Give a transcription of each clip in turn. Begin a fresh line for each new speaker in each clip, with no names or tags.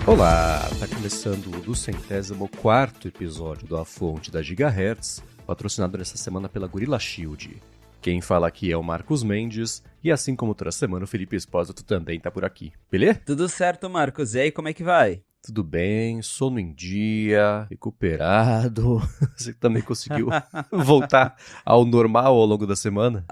Olá, tá começando o 204º episódio do A Fonte da Gigahertz, patrocinado nessa semana pela Gorilla Shield. Quem fala aqui é o Marcos Mendes, e assim como toda semana o Felipe Espósito também tá por aqui, beleza?
Tudo certo, Marcos. E aí, como é que vai?
Tudo bem, sono em dia, recuperado. Você também conseguiu voltar ao normal ao longo da semana?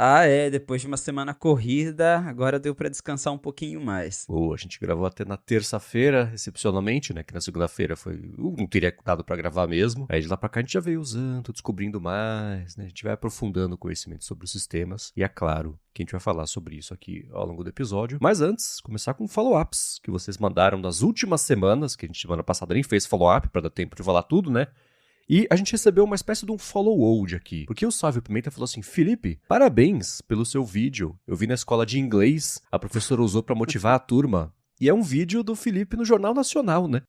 Depois de uma semana corrida, agora deu pra descansar um pouquinho mais.
A gente gravou até na terça-feira, excepcionalmente, né? Que na segunda-feira não teria dado pra gravar mesmo. Aí de lá pra cá a gente já veio usando, descobrindo mais, né? A gente vai aprofundando o conhecimento sobre os sistemas. E é claro que a gente vai falar sobre isso aqui ao longo do episódio. Mas antes, começar com follow-ups que vocês mandaram das últimas semanas, que a gente semana passada nem fez follow-up pra dar tempo de falar tudo, né? E a gente recebeu uma espécie de um follow-old aqui. Porque o Sávio Pimenta falou assim: Felipe, parabéns pelo seu vídeo. Eu vi na escola de inglês, a professora usou pra motivar a turma. E é um vídeo do Felipe no Jornal Nacional, né?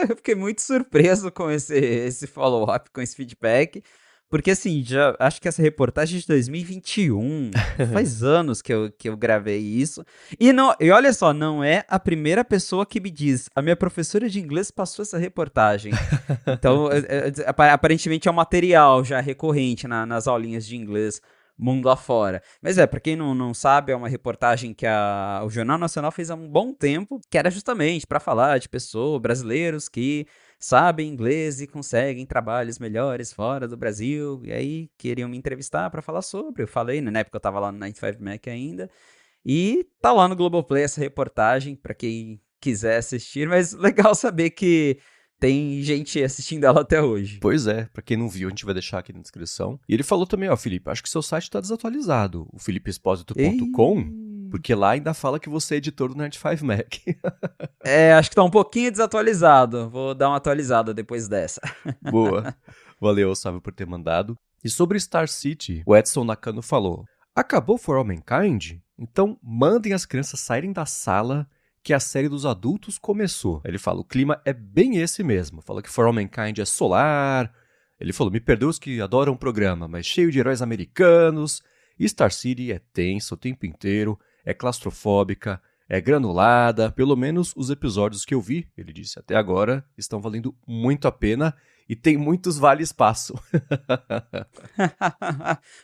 Eu fiquei muito surpreso com esse follow-up, com esse feedback. Porque assim, já acho que essa reportagem é de 2021, faz anos que eu gravei isso. E olha só, não é a primeira pessoa que me diz, a minha professora de inglês passou essa reportagem. Então, aparentemente é um material já recorrente nas aulinhas de inglês mundo afora. Mas pra quem não sabe, é uma reportagem que o Jornal Nacional fez há um bom tempo, que era justamente para falar de pessoas, brasileiros que sabem inglês e conseguem trabalhos melhores fora do Brasil, e aí queriam me entrevistar para falar sobre. Eu falei, né, na época eu tava lá no 95 Mac ainda, e tá lá no Globoplay essa reportagem, para quem quiser assistir, mas legal saber que tem gente assistindo ela até hoje.
Pois é, pra quem não viu, a gente vai deixar aqui na descrição. E ele falou também, Felipe, acho que seu site tá desatualizado, o felipeexposito.com, porque lá ainda fala que você é editor do 95 Mac.
Acho que tá um pouquinho desatualizado. Vou dar uma atualizada depois dessa.
Boa. Valeu, Sávio, por ter mandado. E sobre Star City, o Edson Nakano falou: acabou For All Mankind? Então mandem as crianças saírem da sala que a série dos adultos começou. Ele fala, o clima é bem esse mesmo. Fala que For All Mankind é solar. Ele falou, me perdoe os que adoram o programa, mas cheio de heróis americanos. E Star City é tensa o tempo inteiro, é claustrofóbica, é granulada. Pelo menos os episódios que eu vi, ele disse, até agora, estão valendo muito a pena. E tem muitos vale espaço.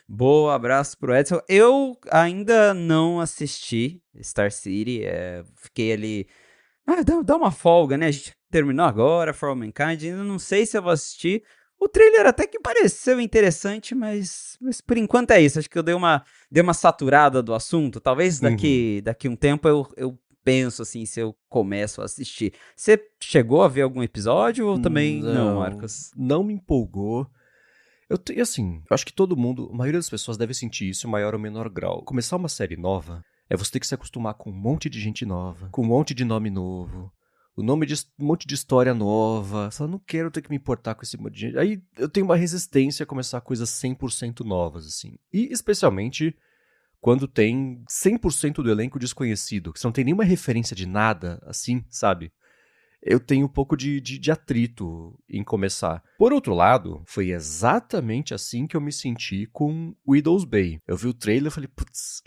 Boa, abraço pro Edson. Eu ainda não assisti Star City, fiquei ali... dá uma folga, né? A gente terminou agora, For All Mankind, ainda não sei se eu vou assistir. O trailer até que pareceu interessante, mas por enquanto é isso. Acho que eu dei uma saturada do assunto. Talvez daqui um tempo eu penso assim, se eu começo a assistir. Você chegou a ver algum episódio ou também não, Marcos?
Não me empolgou. Eu acho que todo mundo, a maioria das pessoas deve sentir isso em maior ou menor grau. Começar uma série nova é você ter que se acostumar com um monte de gente nova, com um monte de nome novo, um monte de história nova. Só não quero ter que me importar com esse monte de gente. Aí eu tenho uma resistência a começar coisas 100% novas, assim. E especialmente quando tem 100% do elenco desconhecido, que você não tem nenhuma referência de nada, assim, sabe? Eu tenho um pouco de atrito em começar. Por outro lado, foi exatamente assim que eu me senti com Widow's Bay. Eu vi o trailer e falei, putz,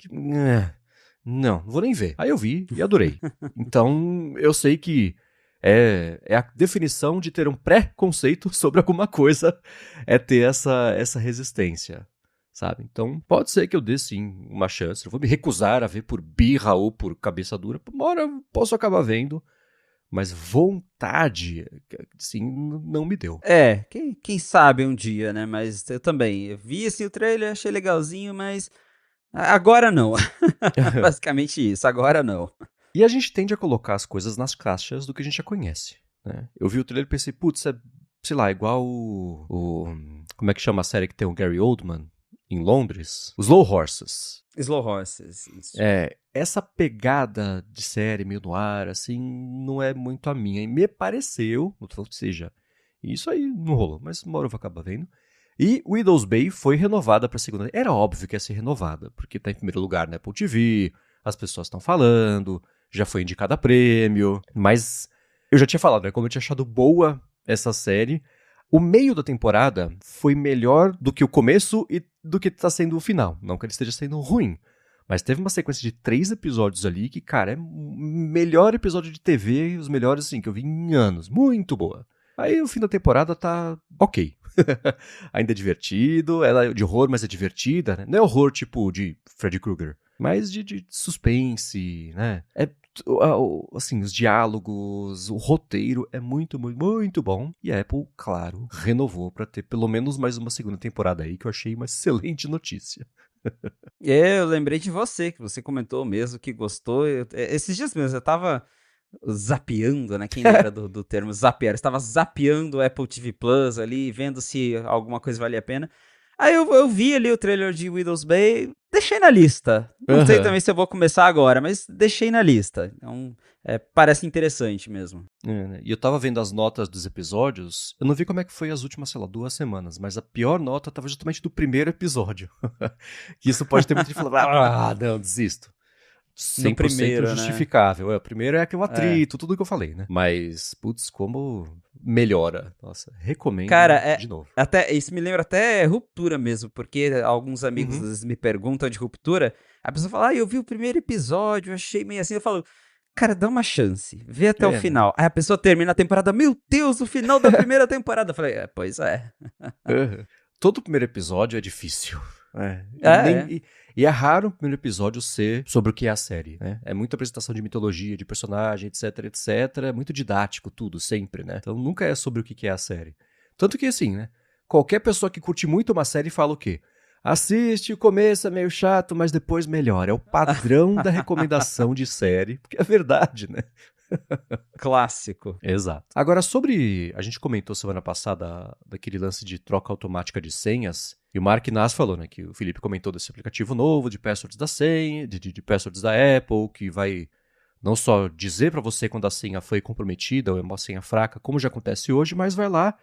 não vou nem ver. Aí eu vi e adorei. Então, eu sei que é a definição de ter um pré-conceito sobre alguma coisa, é ter essa resistência, sabe? Então, pode ser que eu dê sim uma chance. Eu vou me recusar a ver por birra ou por cabeça dura. Uma hora eu posso acabar vendo. Mas vontade, sim, não me deu.
Quem sabe um dia, né? Mas eu também. Eu vi assim, o trailer, achei legalzinho, mas agora não. Basicamente isso, agora não.
E a gente tende a colocar as coisas nas caixas do que a gente já conhece, né? Eu vi o trailer e pensei, putz, sei lá, igual como é que chama a série que tem o Gary Oldman em Londres? Os Slow Horses.
Slow Horses, isso.
Essa pegada de série meio no ar, assim, não é muito a minha. E me pareceu, não tô falando que seja, isso aí não rolou, mas uma hora eu vou acabar vendo. E Widow's Bay foi renovada pra segunda. Era óbvio que ia ser renovada, porque tá em primeiro lugar na Apple TV, as pessoas estão falando, já foi indicada a prêmio, mas Eu já tinha falado, né? Como eu tinha achado boa essa série, o meio da temporada foi melhor do que o começo e do que tá sendo o final. Não que ele esteja sendo ruim. Mas teve uma sequência de 3 episódios ali que, cara, é o melhor episódio de TV, os melhores, assim, que eu vi em anos. Muito boa. Aí o fim da temporada tá ok. Ainda é divertido, ela é de horror, mas é divertida, né? Não é horror tipo de Freddy Krueger, mas de suspense, né? Assim, os diálogos, o roteiro é muito, muito, muito bom. E a Apple, claro, renovou pra ter pelo menos mais uma segunda temporada aí, que eu achei uma excelente notícia.
Eu lembrei de você, que você comentou mesmo que gostou. Esses dias mesmo, eu tava zapeando, né? Quem lembra do termo zapear? Eu estava zapeando o Apple TV Plus ali, vendo se alguma coisa valia a pena. Aí eu vi ali o trailer de Widow's Bay, deixei na lista. Não sei também se eu vou começar agora, mas deixei na lista. Então, parece interessante mesmo.
Né? E eu tava vendo as notas dos episódios, eu não vi como é que foi as últimas, sei lá, 2 semanas, mas a pior nota tava justamente do primeiro episódio. Que isso pode ter muita gente falando, não, desisto. 100%
primeiro,
justificável.
né?
O primeiro é aquele atrito, tudo que eu falei, né? Mas, putz, como melhora. Nossa, recomendo
Cara,
de novo.
até, isso me lembra até Ruptura mesmo, porque alguns amigos às vezes me perguntam de Ruptura, a pessoa fala, eu vi o primeiro episódio, achei meio assim, eu falo, cara, dá uma chance, vê até o final. Né? Aí a pessoa termina a temporada, meu Deus, o final da primeira temporada. Eu falei, pois é.
Todo primeiro episódio é difícil. E é raro o primeiro episódio ser sobre o que é a série, né? É muita apresentação de mitologia, de personagem, etc, etc. É muito didático tudo, sempre, né? Então nunca é sobre o que é a série. Tanto que, assim, né? Qualquer pessoa que curte muito uma série fala o quê? Assiste, o começo é meio chato, mas depois melhora. É o padrão da recomendação de série, porque é verdade, né?
Clássico.
Exato. Agora, a gente comentou semana passada daquele lance de troca automática de senhas, e o Mark Nass falou, né, que o Felipe comentou desse aplicativo novo de passwords da senha, de passwords da Apple, que vai não só dizer para você quando a senha foi comprometida ou é uma senha fraca, como já acontece hoje, mas vai lá,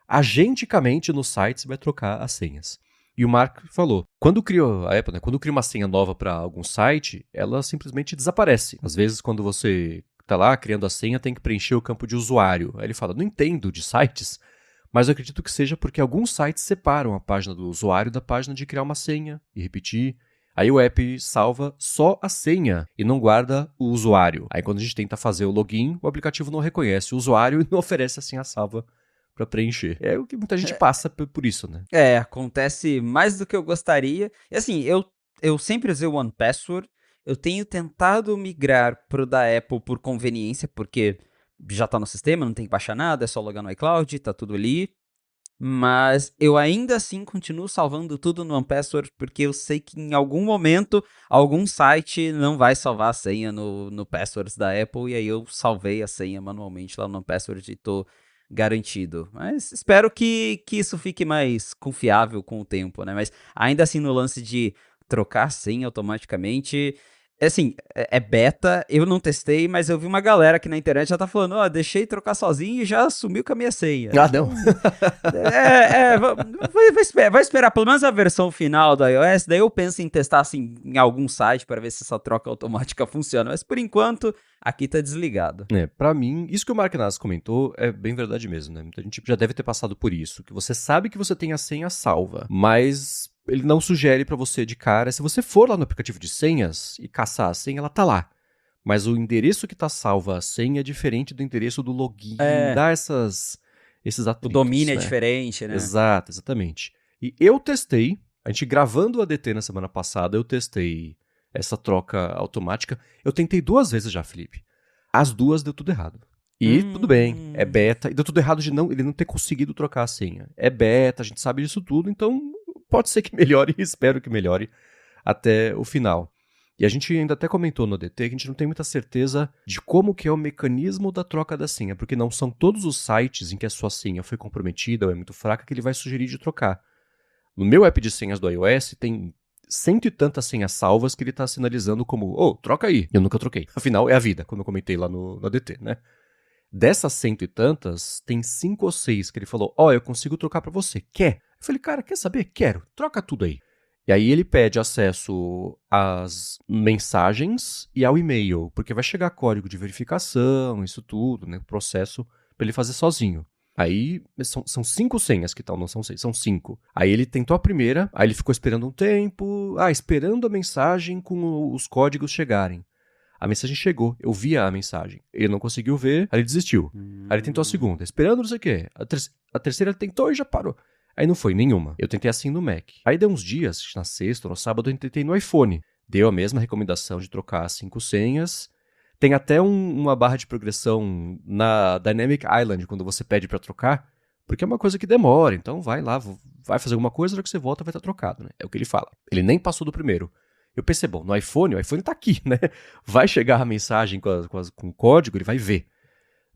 agenticamente nos sites vai trocar as senhas. E o Mark falou, quando criou a Apple, né, quando cria uma senha nova para algum site, ela simplesmente desaparece. Às vezes, quando você tá lá criando a senha, tem que preencher o campo de usuário. Aí ele fala, não entendo de sites, mas eu acredito que seja porque alguns sites separam a página do usuário da página de criar uma senha e repetir. Aí o app salva só a senha e não guarda o usuário. Aí quando a gente tenta fazer o login, o aplicativo não reconhece o usuário e não oferece a senha salva para preencher. É o que muita gente passa por isso, né?
Acontece mais do que eu gostaria. E assim, eu sempre usei o 1Password. Eu tenho tentado migrar pro da Apple por conveniência, porque já tá no sistema, não tem que baixar nada, é só logar no iCloud, tá tudo ali. Mas eu ainda assim continuo salvando tudo no 1Password, porque eu sei que em algum momento, algum site não vai salvar a senha no Passwords da Apple, e aí eu salvei a senha manualmente lá no 1Password e tô garantido. Mas espero que isso fique mais confiável com o tempo, né? Mas ainda assim, no lance de trocar a senha automaticamente, assim, é beta, eu não testei, mas eu vi uma galera aqui na internet já tá falando, deixei trocar sozinho e já sumiu com a minha senha.
Não.
Vai esperar pelo menos a versão final do iOS, daí eu penso em testar assim em algum site para ver se essa troca automática funciona, mas por enquanto aqui tá desligado.
Pra mim, isso que o Mark Nass comentou é bem verdade mesmo, né? Muita gente já deve ter passado por isso, que você sabe que você tem a senha salva, mas ele não sugere pra você de cara. Se você for lá no aplicativo de senhas e caçar a senha, ela tá lá. Mas o endereço que tá salva a senha é diferente do endereço do login, dá esses atritos.
O domínio
né?
é diferente, né?
Exato, exatamente. E eu testei, a gente gravando o ADT na semana passada, eu testei essa troca automática. Eu tentei 2 vezes já, Felipe. As 2 deu tudo errado. E tudo bem, é beta. E deu tudo errado de ele não ter conseguido trocar a senha. É beta, a gente sabe disso tudo, então pode ser que melhore e espero que melhore até o final. E a gente ainda até comentou no ADT que a gente não tem muita certeza de como que é o mecanismo da troca da senha, porque não são todos os sites em que a sua senha foi comprometida ou é muito fraca que ele vai sugerir de trocar. No meu app de senhas do iOS tem 100 e tantas senhas salvas que ele está sinalizando como, troca aí. Eu nunca troquei. Afinal, é a vida, como eu comentei lá no ADT, né? Dessas 100 e tantas, tem 5 ou 6 que ele falou, eu consigo trocar pra você, quer? Eu falei, cara, quer saber? Quero, troca tudo aí. E aí ele pede acesso às mensagens e ao e-mail, porque vai chegar código de verificação, isso tudo, né? O processo para ele fazer sozinho. Aí são 5 senhas que tal, não são 6, são 5. Aí ele tentou a primeira, aí ele ficou esperando um tempo, esperando a mensagem com os códigos chegarem. A mensagem chegou, eu vi a mensagem. Ele não conseguiu ver, aí ele desistiu. Aí ele tentou a segunda, esperando não sei o quê. A terceira ele tentou e já parou. Aí não foi nenhuma. Eu tentei assim no Mac. Aí deu uns dias, na sexta ou no sábado, eu tentei no iPhone. Deu a mesma recomendação de trocar as 5 senhas. Tem até uma barra de progressão na Dynamic Island, quando você pede pra trocar, porque é uma coisa que demora. Então vai lá, vai fazer alguma coisa, na hora que você volta vai estar trocado, né? É o que ele fala. Ele nem passou do primeiro. Eu pensei, bom, no iPhone, o iPhone tá aqui, né? Vai chegar a mensagem com o código, ele vai ver.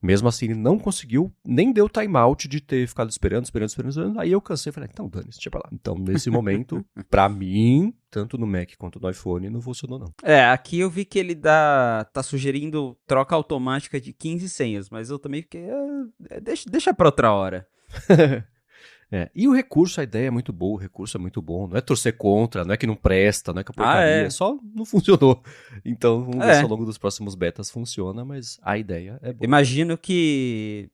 Mesmo assim, ele não conseguiu, nem deu timeout de ter ficado esperando. Aí eu cansei e falei, então dane-se, deixa pra lá. Então, nesse momento, pra mim, tanto no Mac quanto no iPhone, não funcionou não.
Aqui eu vi que ele tá sugerindo troca automática de 15 senhas, mas eu também fiquei, deixa pra outra hora.
E o recurso, a ideia é muito boa, o recurso é muito bom. Não é torcer contra, não é que não presta, não é que é porcaria, só não funcionou. Então vamos ver se ao longo dos próximos betas funciona, mas a ideia é boa.
Imagino que,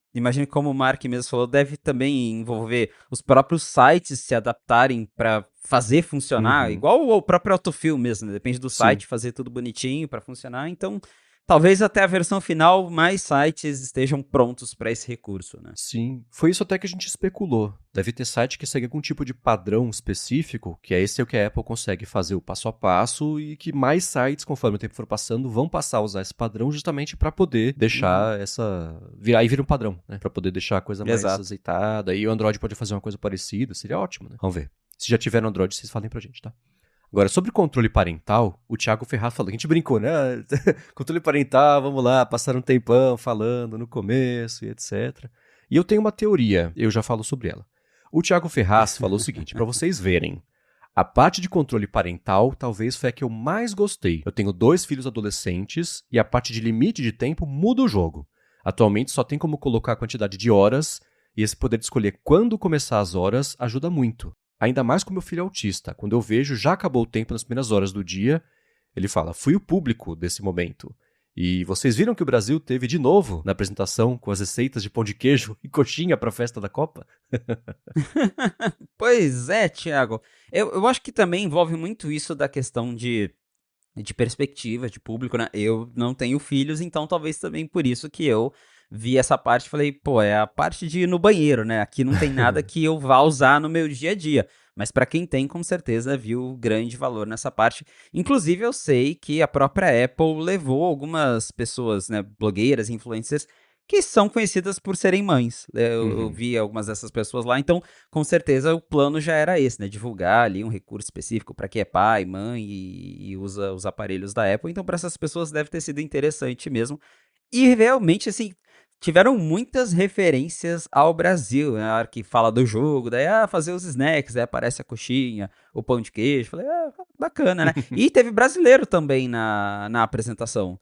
como o Mark mesmo falou, deve também envolver os próprios sites se adaptarem para fazer funcionar, igual o próprio autofill mesmo, né? Depende do site fazer tudo bonitinho para funcionar, então talvez até a versão final mais sites estejam prontos para esse recurso, né?
Sim, foi isso até que a gente especulou. Deve ter site que segue algum tipo de padrão específico, que é esse o que a Apple consegue fazer o passo a passo e que mais sites, conforme o tempo for passando, vão passar a usar esse padrão justamente para poder deixar vira um padrão, né? Para poder deixar a coisa mais azeitada. E o Android pode fazer uma coisa parecida, seria ótimo, né? Vamos ver. Se já tiver no Android, vocês falem pra gente, tá? Agora, sobre controle parental, o Thiago Ferraz falou, a gente brincou, né? Controle parental, vamos lá, passaram um tempão falando no começo e etc. E eu tenho uma teoria, eu já falo sobre ela. O Thiago Ferraz falou o seguinte, pra vocês verem, a parte de controle parental talvez foi a que eu mais gostei. Eu tenho 2 filhos adolescentes e a parte de limite de tempo muda o jogo. Atualmente só tem como colocar a quantidade de horas e esse poder de escolher quando começar as horas ajuda muito. Ainda mais com meu filho autista. Quando eu vejo, já acabou o tempo nas primeiras horas do dia, ele fala, fui o público desse momento. E vocês viram que o Brasil teve de novo na apresentação com as receitas de pão de queijo e coxinha para a festa da Copa?
Pois é, Thiago. Eu acho que também envolve muito isso da questão de perspectiva, de público, né? Eu não tenho filhos, então talvez também por isso que eu vi essa parte e falei, pô, é a parte de ir no banheiro, né? Aqui não tem nada que eu vá usar no meu dia a dia. Mas para quem tem, com certeza viu grande valor nessa parte. Inclusive, eu sei que a própria Apple levou algumas pessoas, né, blogueiras, influencers, que são conhecidas por serem mães. Eu vi algumas dessas pessoas lá, então, com certeza, o plano já era esse, né? Divulgar ali um recurso específico para quem é pai, mãe e usa os aparelhos da Apple. Então, para essas pessoas deve ter sido interessante mesmo. E realmente, assim, tiveram muitas referências ao Brasil, né? A hora que fala do jogo, daí, fazer os snacks, aí aparece a coxinha, o pão de queijo. Falei, bacana, né? E teve brasileiro também na apresentação.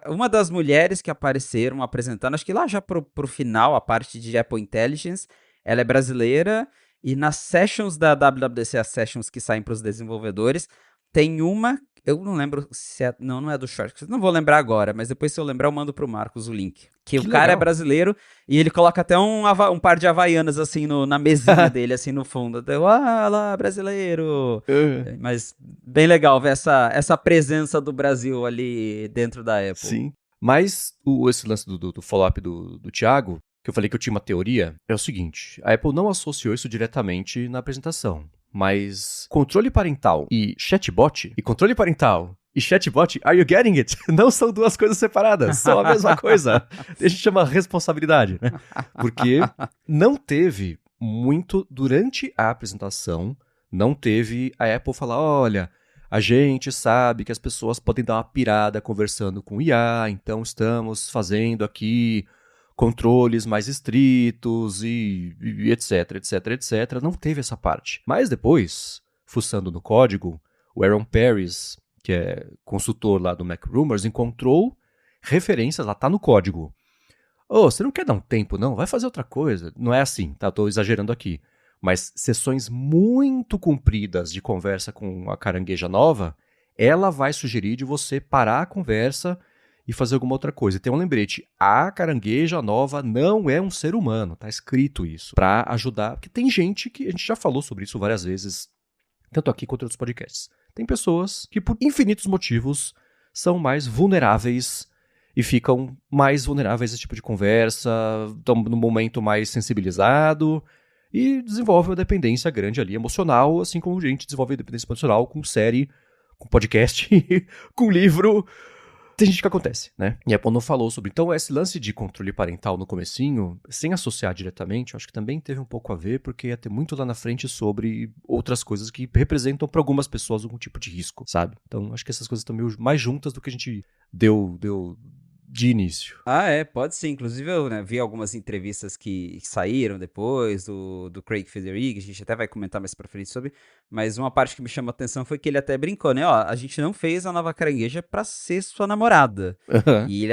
Uma das mulheres que apareceram apresentando, acho que lá já pro final, a parte de Apple Intelligence, ela é brasileira, e nas sessions da WWDC, as sessions que saem para os desenvolvedores, tem uma, eu não lembro se é, não é do Short, não vou lembrar agora, mas depois se eu lembrar eu mando pro Marcos o link. Que o cara legal. É brasileiro e ele coloca até um par de havaianas assim na mesinha dele, assim no fundo. Deu, lá, brasileiro! Mas bem legal ver essa presença do Brasil ali dentro da Apple.
Sim, mas esse lance do follow-up do Thiago, que eu falei que eu tinha uma teoria, é o seguinte, a Apple não associou isso diretamente na apresentação. Mas controle parental e chatbot, are you getting it? Não são duas coisas separadas, são a mesma coisa. A gente chama responsabilidade, né? Porque não teve muito, durante a apresentação, não teve a Apple falar, olha, a gente sabe que as pessoas podem dar uma pirada conversando com IA, então estamos fazendo aqui controles mais estritos e etc, etc, etc. Não teve essa parte. Mas depois, fuçando no código, o Aaron Paris, que é consultor lá do Mac Rumors, encontrou referências, lá tá no código. Você não quer dar um tempo, não? Vai fazer outra coisa. Não é assim, tá? Tô exagerando aqui. Mas sessões muito compridas de conversa com a carangueja nova, ela vai sugerir de você parar a conversa e fazer alguma outra coisa. E tem um lembrete, a carangueja nova não é um ser humano, tá escrito isso, pra ajudar, porque tem gente que, a gente já falou sobre isso várias vezes, tanto aqui quanto em outros podcasts. Tem pessoas que, por infinitos motivos, são mais vulneráveis e ficam mais vulneráveis a esse tipo de conversa, estão num momento mais sensibilizado e desenvolvem uma dependência grande ali emocional, assim como a gente desenvolve dependência emocional com série, com podcast, com livro. Tem gente que acontece, né? E a Apple não falou sobre. Então, esse lance de controle parental no comecinho, sem associar diretamente, eu acho que também teve um pouco a ver, porque ia ter muito lá na frente sobre outras coisas que representam para algumas pessoas algum tipo de risco, sabe? Então, acho que essas coisas estão meio mais juntas do que a gente deu de início.
Pode sim. Inclusive, eu, né, vi algumas entrevistas que saíram depois do Craig Federighi, a gente até vai comentar mais pra frente sobre, mas uma parte que me chamou a atenção foi que ele até brincou, né? Ó, a gente não fez a nova carangueja pra ser sua namorada. E ele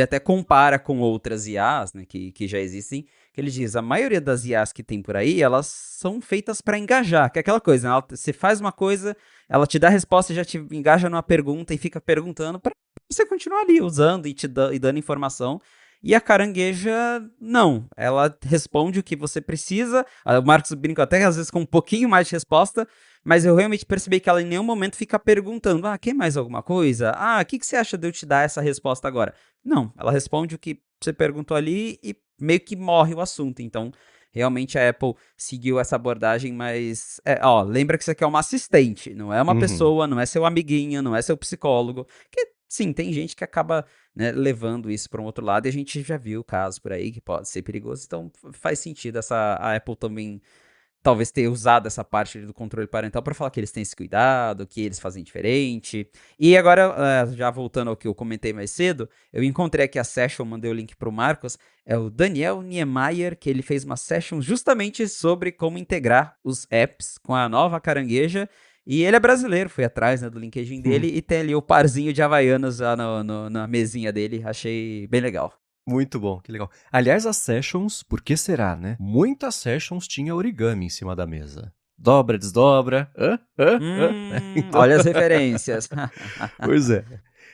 até compara com outras IAs, né, que já existem, que ele diz, a maioria das IAs que tem por aí, elas são feitas pra engajar, que é aquela coisa, né? Você faz uma coisa, ela te dá a resposta e já te engaja numa pergunta e fica perguntando pra você continuar ali usando e dando informação. E a carangueja, não. Ela responde o que você precisa. O Marcos brinca até às vezes com um pouquinho mais de resposta, mas eu realmente percebi que ela em nenhum momento fica perguntando, quer mais alguma coisa? O que você acha de eu te dar essa resposta agora? Não, ela responde o que você perguntou ali e meio que morre o assunto. Então, realmente a Apple seguiu essa abordagem, mas, lembra que isso aqui é uma assistente, não é uma pessoa, não é seu amiguinho, não é seu psicólogo, que sim, tem gente que acaba, né, levando isso para um outro lado e a gente já viu casos por aí que pode ser perigoso, então faz sentido a Apple também talvez ter usado essa parte do controle parental para falar que eles têm esse cuidado, que eles fazem diferente. E agora, já voltando ao que eu comentei mais cedo, eu encontrei aqui a session, mandei o link pro Marcos, é o Daniel Niemeyer, que ele fez uma session justamente sobre como integrar os apps com a nova carangueja. E ele é brasileiro, fui atrás, né, do LinkedIn dele e tem ali o parzinho de Havaianas lá na mesinha dele, achei bem legal.
Muito bom, que legal. Aliás, as sessions, por que será, né? Muitas sessions tinha origami em cima da mesa. Dobra, desdobra,
Então... Olha as referências.
Pois é.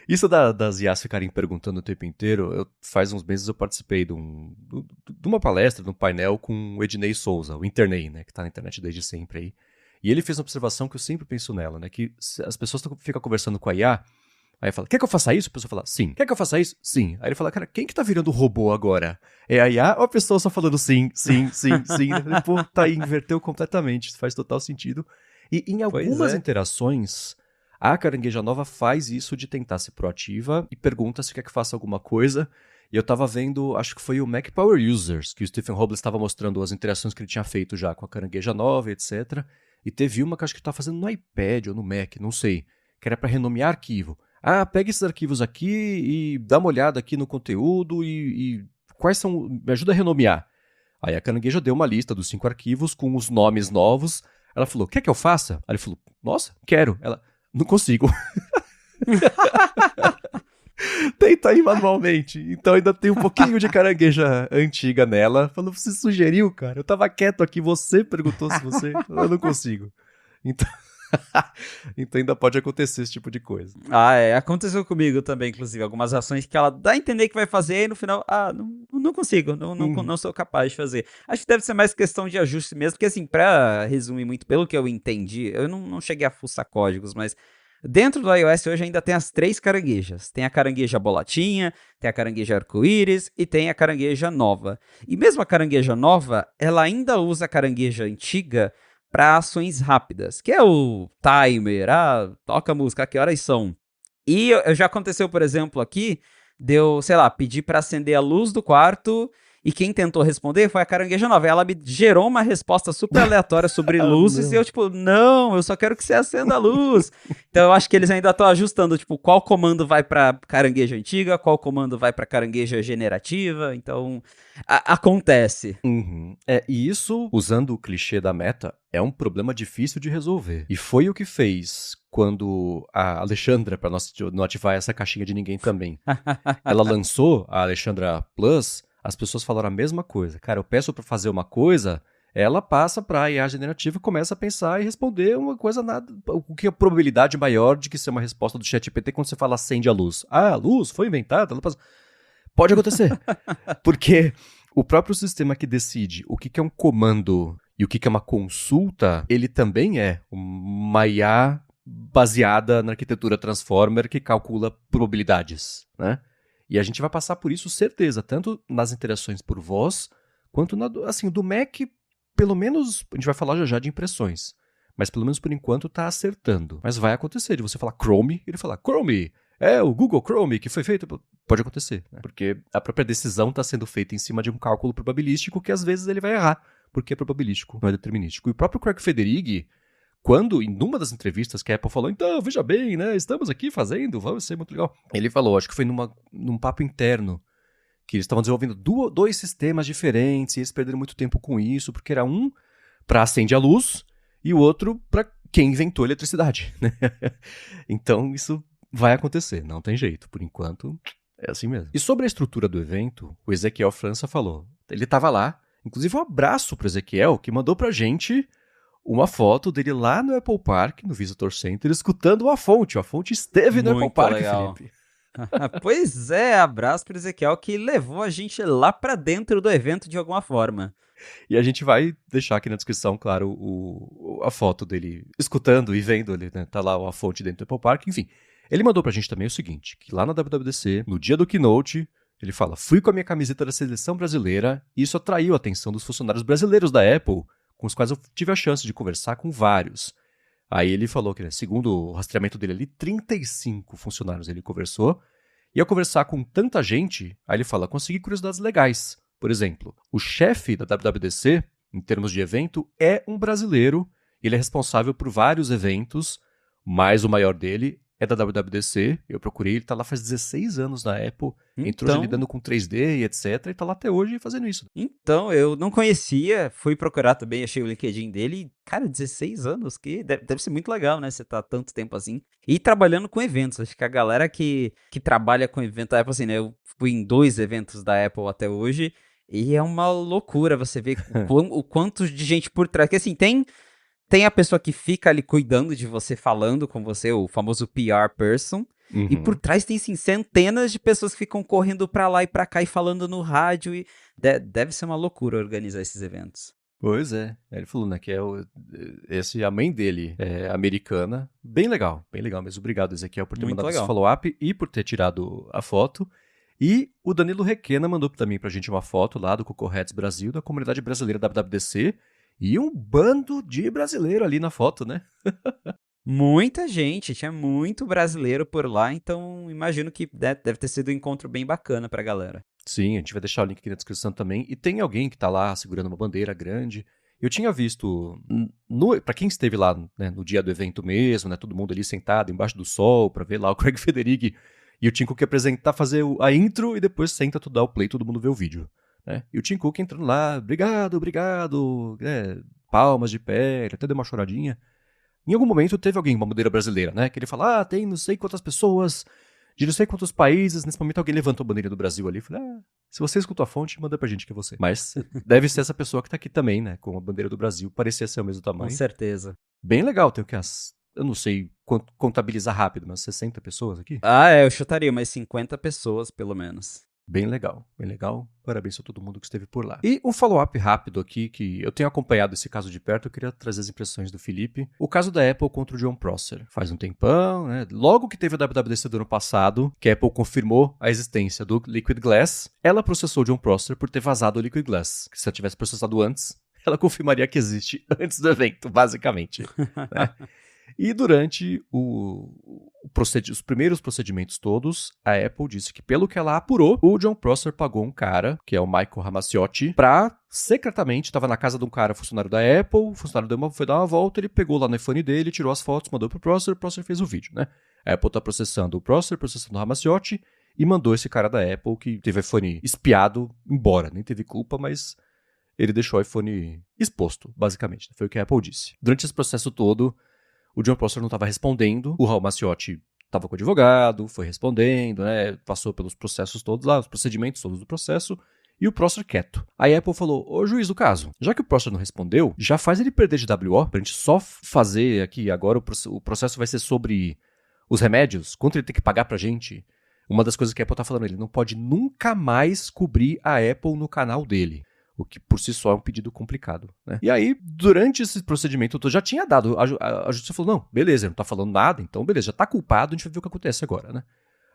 Isso das IAs ficarem perguntando o tempo inteiro, faz uns meses eu participei de uma palestra, de um painel com o Ednei Souza, o Internei, né, que tá na internet desde sempre aí. E ele fez uma observação que eu sempre penso nela, né, que as pessoas ficam conversando com a IA, aí fala, quer que eu faça isso? A pessoa fala, sim. Quer que eu faça isso? Sim. Aí ele fala, cara, quem que tá virando robô agora? É a IA ou a pessoa só falando sim, sim, sim, sim? Pô, tá aí, inverteu completamente, isso faz total sentido. E em algumas interações, a carangueja nova faz isso de tentar ser proativa e pergunta se quer que faça alguma coisa. E eu tava vendo, acho que foi o Mac Power Users, que o Stephen Robles estava mostrando as interações que ele tinha feito já com a carangueja nova, etc. E teve uma que acho que ele tava fazendo no iPad ou no Mac, não sei, que era para renomear arquivo. Pega esses arquivos aqui e dá uma olhada aqui no conteúdo e quais são... Me ajuda a renomear. Aí a carangueja deu uma lista dos 5 arquivos com os nomes novos. Ela falou, quer que eu faça? Aí ele falou, nossa, quero. Ela, não consigo. Tenta aí manualmente. Então ainda tem um pouquinho de carangueja antiga nela. Falou, você sugeriu, cara. Eu tava quieto aqui, você perguntou se você... Eu não consigo. Então... Então ainda pode acontecer esse tipo de coisa.
Aconteceu comigo também, inclusive, algumas ações que ela dá a entender que vai fazer e no final, não consigo, não sou capaz de fazer. Acho que deve ser mais questão de ajuste mesmo, porque assim, pra resumir muito, pelo que eu entendi, eu não cheguei a fuçar códigos, mas dentro do iOS hoje ainda tem as 3 caranguejas. Tem a carangueja bolotinha, tem a carangueja arco-íris e tem a carangueja nova. E mesmo a carangueja nova, ela ainda usa a carangueja antiga para ações rápidas, que é o timer, toca a música, que horas são? E já aconteceu, por exemplo, aqui, deu, sei lá, pedir para acender a luz do quarto e quem tentou responder foi a carangueja nova. Ela me gerou uma resposta super aleatória sobre luzes e eu, tipo, não, eu só quero que você acenda a luz. Então eu acho que eles ainda estão ajustando, tipo, qual comando vai pra carangueja antiga, qual comando vai pra carangueja generativa. Então, acontece.
E isso, usando o clichê da Meta, é um problema difícil de resolver. E foi o que fez quando a Alexandra, para não ativar essa caixinha de ninguém também, ela lançou a Alexandra Plus. As pessoas falaram a mesma coisa. Cara, eu peço pra fazer uma coisa ela passa para a IA generativa e começa a pensar e responder uma coisa nada. O que é a probabilidade maior de que seja uma resposta do ChatGPT quando você fala acende a luz? Ah, a luz foi inventada? Pode acontecer. Porque o próprio sistema que decide o que é um comando e o que é uma consulta, ele também é uma IA baseada na arquitetura Transformer que calcula probabilidades, né? E a gente vai passar por isso, certeza, tanto nas interações por voz, quanto assim, do Mac, pelo menos, a gente vai falar já de impressões, mas pelo menos por enquanto tá acertando. Mas vai acontecer de você falar Chrome, e ele falar Chrome, é o Google Chrome que foi feito. Pode acontecer, né? Porque a própria decisão está sendo feita em cima de um cálculo probabilístico que às vezes ele vai errar, porque é probabilístico, não é determinístico. E o próprio Craig Federighi, quando, em uma das entrevistas que a Apple falou, então, veja bem, né, estamos aqui fazendo, vai ser muito legal. Ele falou, acho que foi num papo interno, que eles estavam desenvolvendo dois sistemas diferentes, e eles perderam muito tempo com isso, porque era um para acender a luz, e o outro para quem inventou a eletricidade, né? Então, isso vai acontecer, não tem jeito, por enquanto, é assim mesmo. E sobre a estrutura do evento, o Ezequiel França falou, ele estava lá, inclusive um abraço pro Ezequiel, que mandou pra gente uma foto dele lá no Apple Park, no Visitor Center, escutando a fonte. A fonte esteve no Apple Park,
legal.
Felipe.
Pois é, abraço pro Ezequiel que levou a gente lá pra dentro do evento de alguma forma.
E a gente vai deixar aqui na descrição, claro, a foto dele escutando e vendo ele, né? Tá lá a fonte dentro do Apple Park, enfim. Ele mandou pra gente também o seguinte, que lá na WWDC, no dia do Keynote, ele fala, fui com a minha camiseta da seleção brasileira e isso atraiu a atenção dos funcionários brasileiros da Apple, com os quais eu tive a chance de conversar com vários. Aí ele falou que, né, segundo o rastreamento dele ali, 35 funcionários ele conversou. E ao conversar com tanta gente, aí ele fala, consegui curiosidades legais. Por exemplo, o chefe da WWDC, em termos de evento, é um brasileiro. Ele é responsável por vários eventos, mas o maior dele é da WWDC. Eu procurei, ele está lá faz 16 anos na Apple. Entrou já lidando com 3D e etc. E está lá até hoje fazendo isso.
Então, eu não conhecia, fui procurar também, achei o LinkedIn dele. Cara, 16 anos, que deve ser muito legal, né? Você tá tanto tempo assim. E trabalhando com eventos. Acho que a galera que trabalha com evento da Apple, assim, né? Eu fui em 2 eventos da Apple até hoje. E é uma loucura você ver o quanto de gente por trás. Que assim, tem a pessoa que fica ali cuidando de você, falando com você, o famoso PR person. Uhum. E por trás tem, sim, centenas de pessoas que ficam correndo pra lá e pra cá e falando no rádio. E deve ser uma loucura organizar esses eventos.
Pois é. Ele falou, né, que a mãe dele é americana. Bem legal mesmo. Obrigado, Ezequiel, por ter mandado esse follow-up e por ter tirado a foto. E o Danilo Requena mandou também pra gente uma foto lá do Cocorheads Brasil, da comunidade brasileira da WWDC. E um bando de brasileiro ali na foto, né?
Muita gente, tinha muito brasileiro por lá, então imagino que deve ter sido um encontro bem bacana pra galera.
Sim, a gente vai deixar o link aqui na descrição também. E tem alguém que tá lá segurando uma bandeira grande. Eu tinha visto, pra quem esteve lá, né, no dia do evento mesmo, né, todo mundo ali sentado embaixo do sol pra ver lá o Craig Federighi e o Tim Cook apresentar, fazer a intro e depois senta, tu dá o play, todo mundo vê o vídeo. Né? E o Tim Cook entrando lá, obrigado, né, palmas de pé, ele até deu uma choradinha. Em algum momento teve alguém, uma bandeira brasileira, né, que ele fala, tem não sei quantas pessoas de não sei quantos países, nesse momento alguém levantou a bandeira do Brasil ali, falei, se você escutou a fonte, manda pra gente que é você. Mas deve ser essa pessoa que tá aqui também, né, com a bandeira do Brasil, parecia ser o mesmo tamanho.
Com certeza.
Bem legal, tem o que, eu não sei contabilizar rápido, mas 60 pessoas aqui?
Eu chutaria umas 50 pessoas, pelo menos.
Bem legal. Parabéns a todo mundo que esteve por lá. E um follow-up rápido aqui, que eu tenho acompanhado esse caso de perto, eu queria trazer as impressões do Felipe. O caso da Apple contra o John Prosser. Faz um tempão, né? Logo que teve a WWDC do ano passado, que a Apple confirmou a existência do Liquid Glass, ela processou o John Prosser por ter vazado o Liquid Glass. Que se ela tivesse processado antes, ela confirmaria que existe antes do evento, basicamente. Né? E durante os primeiros procedimentos todos, a Apple disse que, pelo que ela apurou, o John Prosser pagou um cara, que é o Michael Ramaciotti, pra secretamente, estava na casa de um cara, funcionário da Apple, o funcionário foi dar uma volta, ele pegou lá no iPhone dele, tirou as fotos, mandou pro Prosser, o Prosser fez o vídeo, né? A Apple tá processando o Prosser, processando o Ramaciotti, e mandou esse cara da Apple, que teve o iPhone espiado, embora, nem teve culpa, mas ele deixou o iPhone exposto, basicamente. Foi o que a Apple disse. Durante esse processo todo, o John Prosser não estava respondendo, o Raul Maciotti estava com o advogado, foi respondendo, né, passou pelos processos todos lá, os procedimentos todos do processo, E o Prosser quieto. Aí a Apple falou, ô juiz do caso, já que o Prosser não respondeu, já faz ele perder de WO pra gente só fazer aqui, agora o processo vai ser sobre os remédios, quanto ele tem que pagar pra gente. Uma das coisas que a Apple tá falando, ele não pode nunca mais cobrir a Apple no canal dele. O que por si só é um pedido complicado, né? E aí, durante esse procedimento todo, já tinha dado, a justiça falou, não, beleza, ele não tá falando nada, então beleza, já tá culpado, a gente vai ver o que acontece agora, né?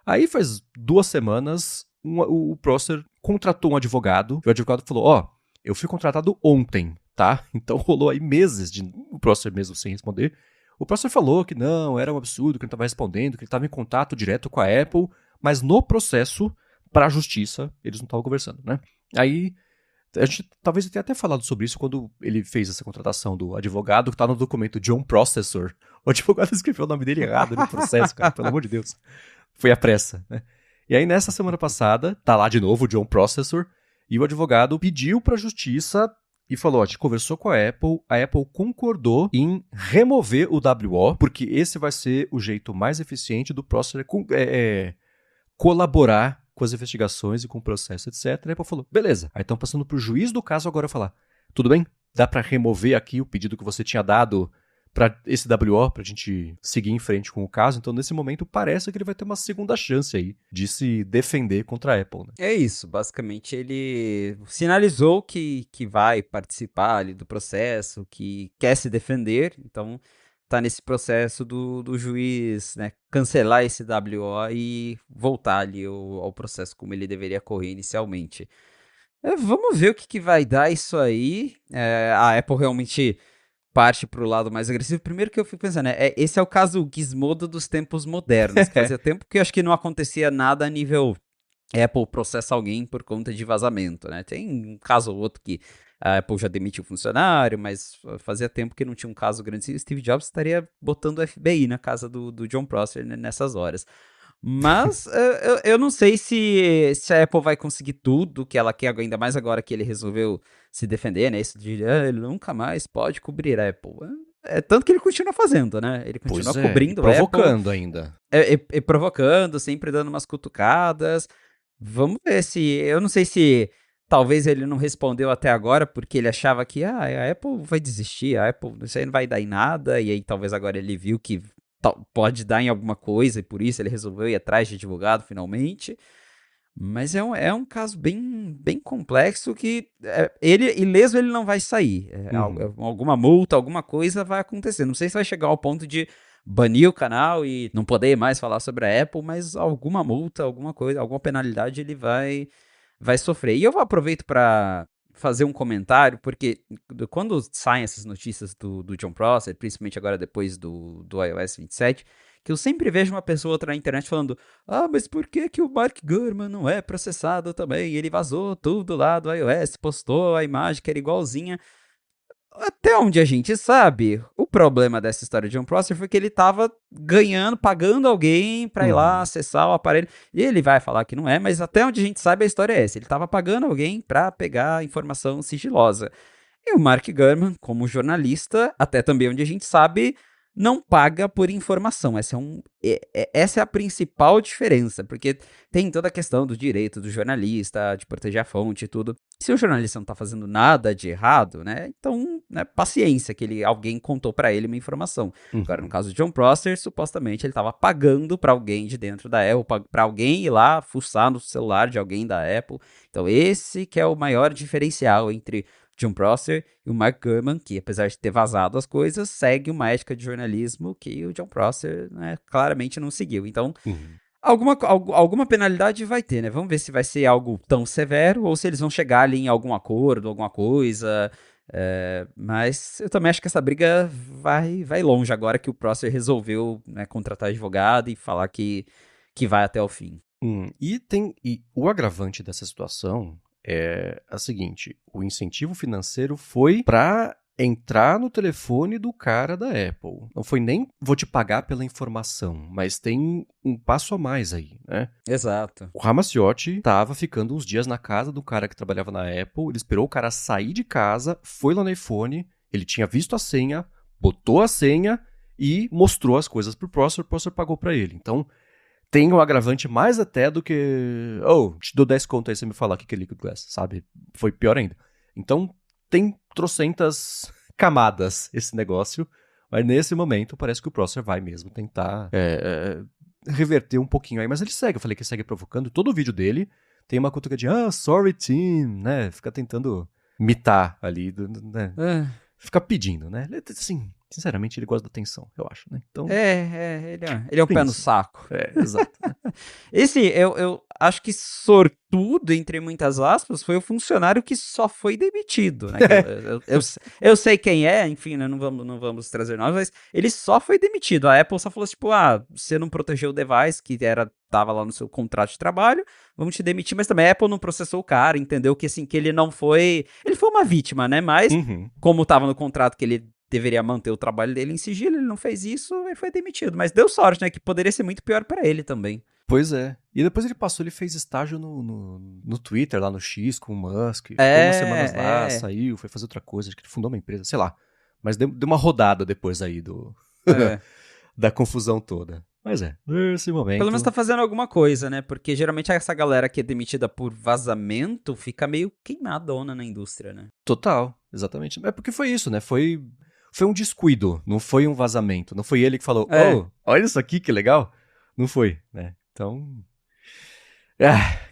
Aí faz 2 semanas, o Prosser contratou um advogado, e o advogado falou, ó, eu fui contratado ontem, tá? Então rolou aí meses de o Prosser mesmo sem responder. O Prosser falou que não, era um absurdo, que ele não estava respondendo, que ele estava em contato direto com a Apple, mas no processo, para a justiça, eles não estavam conversando, né? Aí, a gente talvez tenha até falado sobre isso quando ele fez essa contratação do advogado, que tá no documento John Processor. O advogado escreveu o nome dele errado no processo, cara, pelo amor de Deus. Foi à pressa, né? E aí, nessa semana passada, tá lá de novo o John Processor, e o advogado pediu para a justiça e falou, ó, a gente conversou com a Apple concordou em remover o WO, porque esse vai ser o jeito mais eficiente do Processor colaborar com as investigações e com o processo, etc. A Apple falou, beleza. Aí estão passando pro juiz do caso agora falar, tudo bem? Dá para remover aqui o pedido que você tinha dado para esse WO, pra gente seguir em frente com o caso. Então, nesse momento, parece que ele vai ter uma segunda chance aí de se defender contra a Apple, né?
É isso, basicamente ele sinalizou que vai participar ali do processo, que quer se defender, então tá nesse processo do juiz, né, cancelar esse WO e voltar ali ao processo como ele deveria correr inicialmente. Vamos ver o que vai dar isso aí. A Apple realmente parte pro lado mais agressivo. Primeiro que eu fico pensando, esse é o caso Gizmodo dos tempos modernos, que fazia tempo que eu acho que não acontecia nada a nível Apple processa alguém por conta de vazamento, né? Tem um caso ou outro que a Apple já demitiu funcionário, mas fazia tempo que não tinha um caso grande. Steve Jobs estaria botando o FBI na casa do John Prosser nessas horas. Mas eu não sei se a Apple vai conseguir tudo que ela quer, ainda mais agora que ele resolveu se defender, né? Isso de ele nunca mais pode cobrir a Apple. Tanto que ele continua fazendo, né? Ele continua cobrindo
a Apple. Provocando ainda.
Provocando, sempre dando umas cutucadas. Vamos ver se... Eu não sei se talvez ele não respondeu até agora porque ele achava que a Apple vai desistir, a Apple, isso aí não vai dar em nada, e aí talvez agora ele viu que pode dar em alguma coisa e por isso ele resolveu ir atrás de advogado finalmente. Mas é um caso bem complexo que ele ileso ele não vai sair. Alguma multa, alguma coisa vai acontecer. Não sei se vai chegar ao ponto de banir o canal e não poder mais falar sobre a Apple, mas alguma multa, alguma coisa, alguma penalidade ele vai sofrer. E eu aproveito para fazer um comentário, porque quando saem essas notícias do John Prosser, principalmente agora depois do iOS 27, que eu sempre vejo uma pessoa ou outra na internet falando, mas por que o Mark Gurman não é processado também? Ele vazou tudo lá do iOS, postou a imagem que era igualzinha. Até onde a gente sabe, o problema dessa história de John Prosser foi que ele tava pagando alguém pra ir lá acessar o aparelho. E ele vai falar que não é, mas até onde a gente sabe a história é essa. Ele tava pagando alguém pra pegar informação sigilosa. E o Mark Gurman, como jornalista, até também onde a gente sabe, não paga por informação. Essa é a principal diferença, porque tem toda a questão do direito do jornalista, de proteger a fonte e tudo. Se o jornalista não tá fazendo nada de errado, né, então, né, paciência, que alguém contou pra ele uma informação. Agora, no caso de John Prosser, supostamente ele tava pagando pra alguém de dentro da Apple, pra alguém ir lá fuçar no celular de alguém da Apple. Então, esse que é o maior diferencial entre John Prosser e o Mark Gurman, que apesar de ter vazado as coisas, segue uma ética de jornalismo que o John Prosser, né, claramente não seguiu. Então, alguma penalidade vai ter, né? Vamos ver se vai ser algo tão severo ou se eles vão chegar ali em algum acordo, alguma coisa. Mas eu também acho que essa briga vai longe agora que o Prosser resolveu, né, contratar advogado e falar que vai até o fim.
E o agravante dessa situação é a seguinte, o incentivo financeiro foi para entrar no telefone do cara da Apple. Não foi nem vou te pagar pela informação, mas tem um passo a mais aí, né?
Exato.
O Ramaciotti tava ficando uns dias na casa do cara que trabalhava na Apple, ele esperou o cara sair de casa, foi lá no iPhone, ele tinha visto a senha, botou a senha e mostrou as coisas pro Prosser, o Prosser pagou para ele. Então, tem um agravante mais até do que... Oh, te dou 10 conto aí você me falar o que é Liquid Glass, sabe? Foi pior ainda. Então, tem trocentas camadas esse negócio, mas nesse momento parece que o Prosser vai mesmo tentar reverter um pouquinho aí. Mas ele segue, eu falei que segue provocando. Todo o vídeo dele tem uma cutuca de sorry team, né? Fica tentando mitar ali, né? Fica pedindo, né? Assim, sinceramente, ele gosta da atenção, eu acho, né? Então,
ele é um pé no saco.
Exato.
Eu acho que sortudo, entre muitas aspas, foi o funcionário que só foi demitido, né? Eu sei quem é, enfim, né? Não vamos trazer nomes, mas ele só foi demitido. A Apple só falou tipo, você não protegeu o device que tava lá no seu contrato de trabalho, vamos te demitir, mas também a Apple não processou o cara, entendeu? Que assim, que ele não foi... Ele foi uma vítima, né? Mas, como tava no contrato que ele deveria manter o trabalho dele em sigilo, ele não fez isso e foi demitido. Mas deu sorte, né? Que poderia ser muito pior pra ele também.
Pois é. E depois ele fez estágio no Twitter, lá no X, com o Musk. Ficou umas semanas lá, saiu, foi fazer outra coisa, acho que ele fundou uma empresa, sei lá. Mas deu uma rodada depois aí da confusão toda. Mas nesse momento...
Pelo menos tá fazendo alguma coisa, né? Porque geralmente essa galera que é demitida por vazamento fica meio queimadona na indústria, né?
Total, exatamente. É porque foi isso, né? Foi um descuido, não foi um vazamento. Não foi ele que falou, olha isso aqui, que legal. Não foi, né? Então,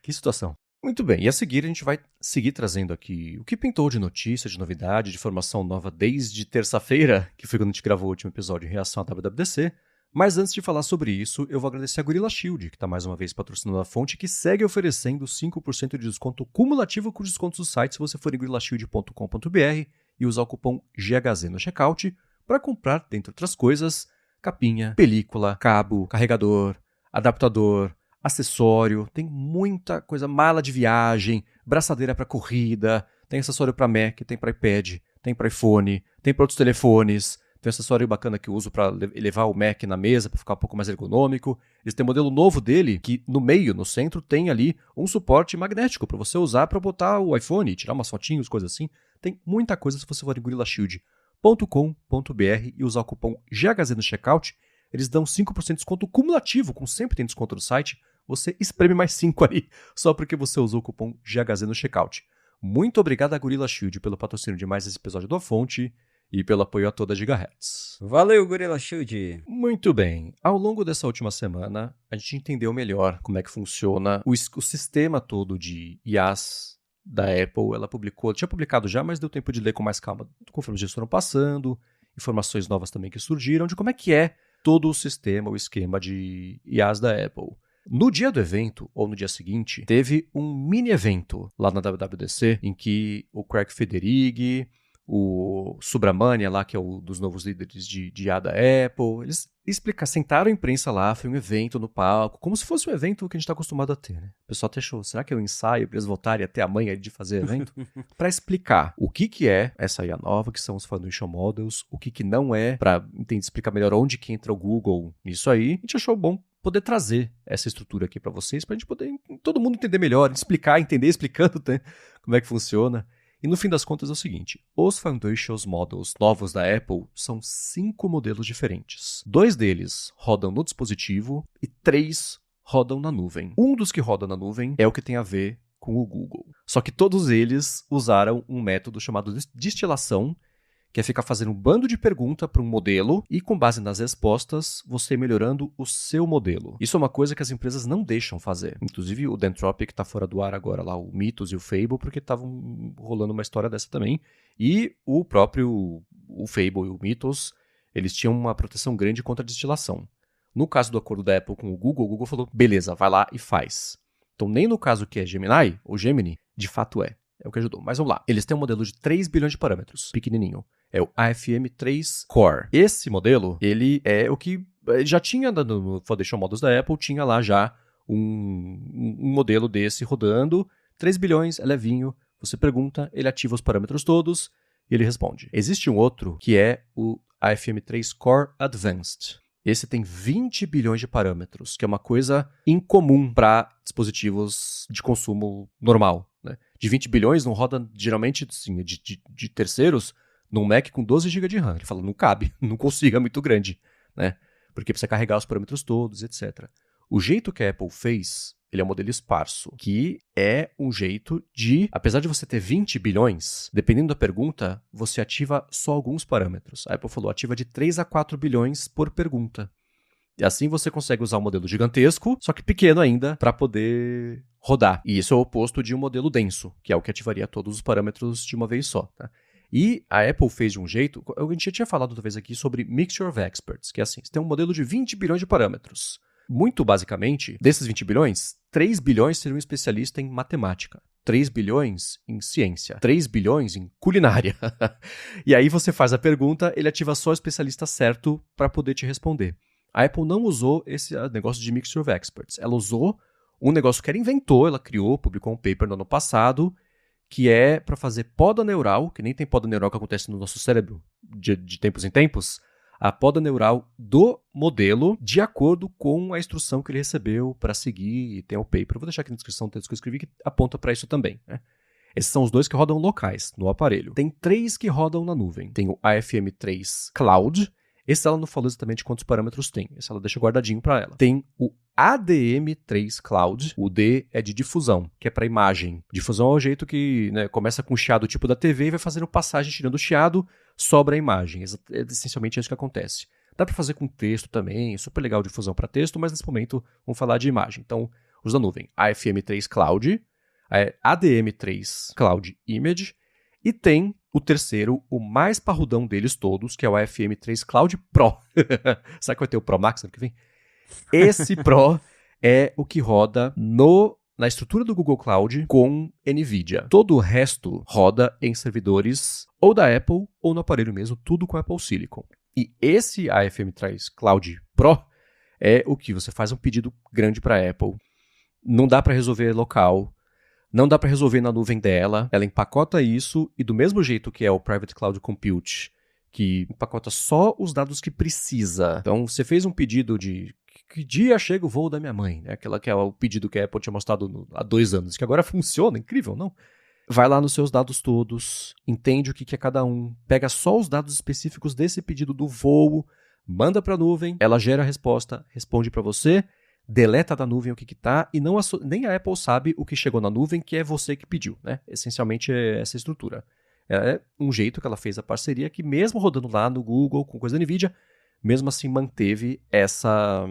que situação. Muito bem, e a seguir a gente vai seguir trazendo aqui o que pintou de notícia, de novidade, de informação nova desde terça-feira, que foi quando a gente gravou o último episódio em reação à WWDC. Mas antes de falar sobre isso, eu vou agradecer a Gorilla Shield, que está mais uma vez patrocinando a fonte, que segue oferecendo 5% de desconto cumulativo com descontos do site se você for em gorillashield.com.br e usar o cupom GHZ no checkout para comprar, dentre outras coisas, capinha, película, cabo, carregador, adaptador, acessório, tem muita coisa, mala de viagem, braçadeira para corrida, tem acessório para Mac, tem para iPad, tem para iPhone, tem para outros telefones, tem um acessório bacana que eu uso para levar o Mac na mesa para ficar um pouco mais ergonômico. Eles têm um modelo novo dele que no meio, no centro, tem ali um suporte magnético para você usar para botar o iPhone, tirar umas fotinhos, coisas assim. Tem muita coisa se você for em gorillashield.com.br e usar o cupom GHZ no checkout. Eles dão 5% de desconto cumulativo, como sempre tem desconto no site. Você espreme mais 5 ali, só porque você usou o cupom GHZ no checkout. Muito obrigado a Gorilla Shield pelo patrocínio de mais esse episódio da Fonte e pelo apoio a toda a Gigahertz.
Valeu, Gorilla Shield!
Muito bem. Ao longo dessa última semana, a gente entendeu melhor como é que funciona o sistema todo de IaaS da Apple. Ela tinha publicado já, mas deu tempo de ler com mais calma conforme os dias foram passando, informações novas também que surgiram, de como é que é todo o sistema, o esquema de IaaS da Apple. No dia do evento, ou no dia seguinte, teve um mini evento lá na WWDC, em que o Craig Federighi, o Subramania lá, que é um dos novos líderes de IA da Apple, eles sentaram a imprensa lá, foi um evento no palco, como se fosse um evento que a gente está acostumado a ter, né? O pessoal até achou, será que é um ensaio para eles voltarem até a manhã de fazer evento? Para explicar o que é essa IA nova, que são os Foundation Models, o que não é, para explicar melhor onde que entra o Google nisso aí, a gente achou bom poder trazer essa estrutura aqui para vocês, para a gente poder, todo mundo entender melhor, entender explicando, né, como é que funciona. E no fim das contas é o seguinte, os Foundations Models novos da Apple são 5 modelos diferentes. 2 deles rodam no dispositivo e 3 rodam na nuvem. Um dos que roda na nuvem é o que tem a ver com o Google. Só que todos eles usaram um método chamado destilação, que é ficar fazendo um bando de perguntas para um modelo e, com base nas respostas, você melhorando o seu modelo. Isso é uma coisa que as empresas não deixam fazer. Inclusive, o Dentropic está fora do ar agora, lá, o Mythos e o Fable, porque estavam rolando uma história dessa também. E o próprio Fable e o Mythos, eles tinham uma proteção grande contra a destilação. No caso do acordo da Apple com o Google falou, beleza, vai lá e faz. Então, nem no caso que é Gemini, ou Gemini, de fato é. É o que ajudou. Mas vamos lá. Eles têm um modelo de 3 bilhões de parâmetros, pequenininho. É o AFM3 Core. Esse modelo, ele é o que já tinha no Foundation Models da Apple, tinha lá já um modelo desse rodando. 3 bilhões, é levinho. Você pergunta, ele ativa os parâmetros todos e ele responde. Existe um outro que é o AFM3 Core Advanced. Esse tem 20 bilhões de parâmetros, que é uma coisa incomum para dispositivos de consumo normal. Né? De 20 bilhões não roda, geralmente, assim, de terceiros, num Mac com 12 GB de RAM. Ele fala, não cabe, não consigo, é muito grande. Né? Porque precisa carregar os parâmetros todos, etc. O jeito que a Apple fez, ele é um modelo esparso, que é um jeito de, apesar de você ter 20 bilhões, dependendo da pergunta, você ativa só alguns parâmetros. A Apple falou, ativa de 3 a 4 bilhões por pergunta. E assim você consegue usar um modelo gigantesco, só que pequeno ainda, para poder rodar. E isso é o oposto de um modelo denso, que é o que ativaria todos os parâmetros de uma vez só. Tá? E a Apple fez de um jeito, a gente já tinha falado outra vez aqui sobre Mixture of Experts, que é assim, você tem um modelo de 20 bilhões de parâmetros. Muito basicamente, desses 20 bilhões, 3 bilhões seriam especialistas em matemática, 3 bilhões em ciência, 3 bilhões em culinária. E aí você faz a pergunta, ele ativa só o especialista certo para poder te responder. A Apple não usou esse negócio de Mixture of Experts. Ela usou um negócio que ela inventou, ela criou, publicou um paper no ano passado, que é para fazer poda neural, que nem tem poda neural que acontece no nosso cérebro de tempos em tempos, a poda neural do modelo de acordo com a instrução que ele recebeu para seguir, e tem o paper. Eu vou deixar aqui na descrição o texto que eu escrevi que aponta para isso também. Né? Esses são os 2 que rodam locais, no aparelho. Tem 3 que rodam na nuvem. Tem o AFM3 Cloud. Esse ela não falou exatamente quantos parâmetros tem. Esse ela deixa guardadinho para ela. Tem o ADM3 Cloud. O D é de difusão, que é para imagem. Difusão é o jeito que começa com o chiado tipo da TV e vai fazendo passagem, tirando o chiado, sobra a imagem. É essencialmente isso que acontece. Dá para fazer com texto também, é super legal difusão para texto, mas nesse momento vamos falar de imagem. Então, os da nuvem. AFM3 Cloud, ADM3 Cloud Image, e tem o terceiro, o mais parrudão deles todos, que é o AFM3 Cloud Pro. Sabe que vai ter o Pro Max ano que vem? Esse Pro é o que roda na estrutura do Google Cloud com NVIDIA. Todo o resto roda em servidores ou da Apple ou no aparelho mesmo, tudo com Apple Silicon. E esse AFM3 Cloud Pro é o que você faz um pedido grande para a Apple. Não dá para resolver local. Não dá para resolver na nuvem dela, ela empacota isso e do mesmo jeito que é o Private Cloud Compute, que empacota só os dados que precisa. Então, você fez um pedido de que dia chega o voo da minha mãe, né? Aquela que é o pedido que a Apple tinha mostrado há 2 anos, que agora funciona, incrível, não? Vai lá nos seus dados todos, entende o que é cada um, pega só os dados específicos desse pedido do voo, manda para a nuvem, ela gera a resposta, responde para você, deleta da nuvem o que está, e nem a Apple sabe o que chegou na nuvem, que é você que pediu, né? Essencialmente é essa estrutura. É um jeito que ela fez a parceria que mesmo rodando lá no Google, com coisa da NVIDIA, mesmo assim manteve essa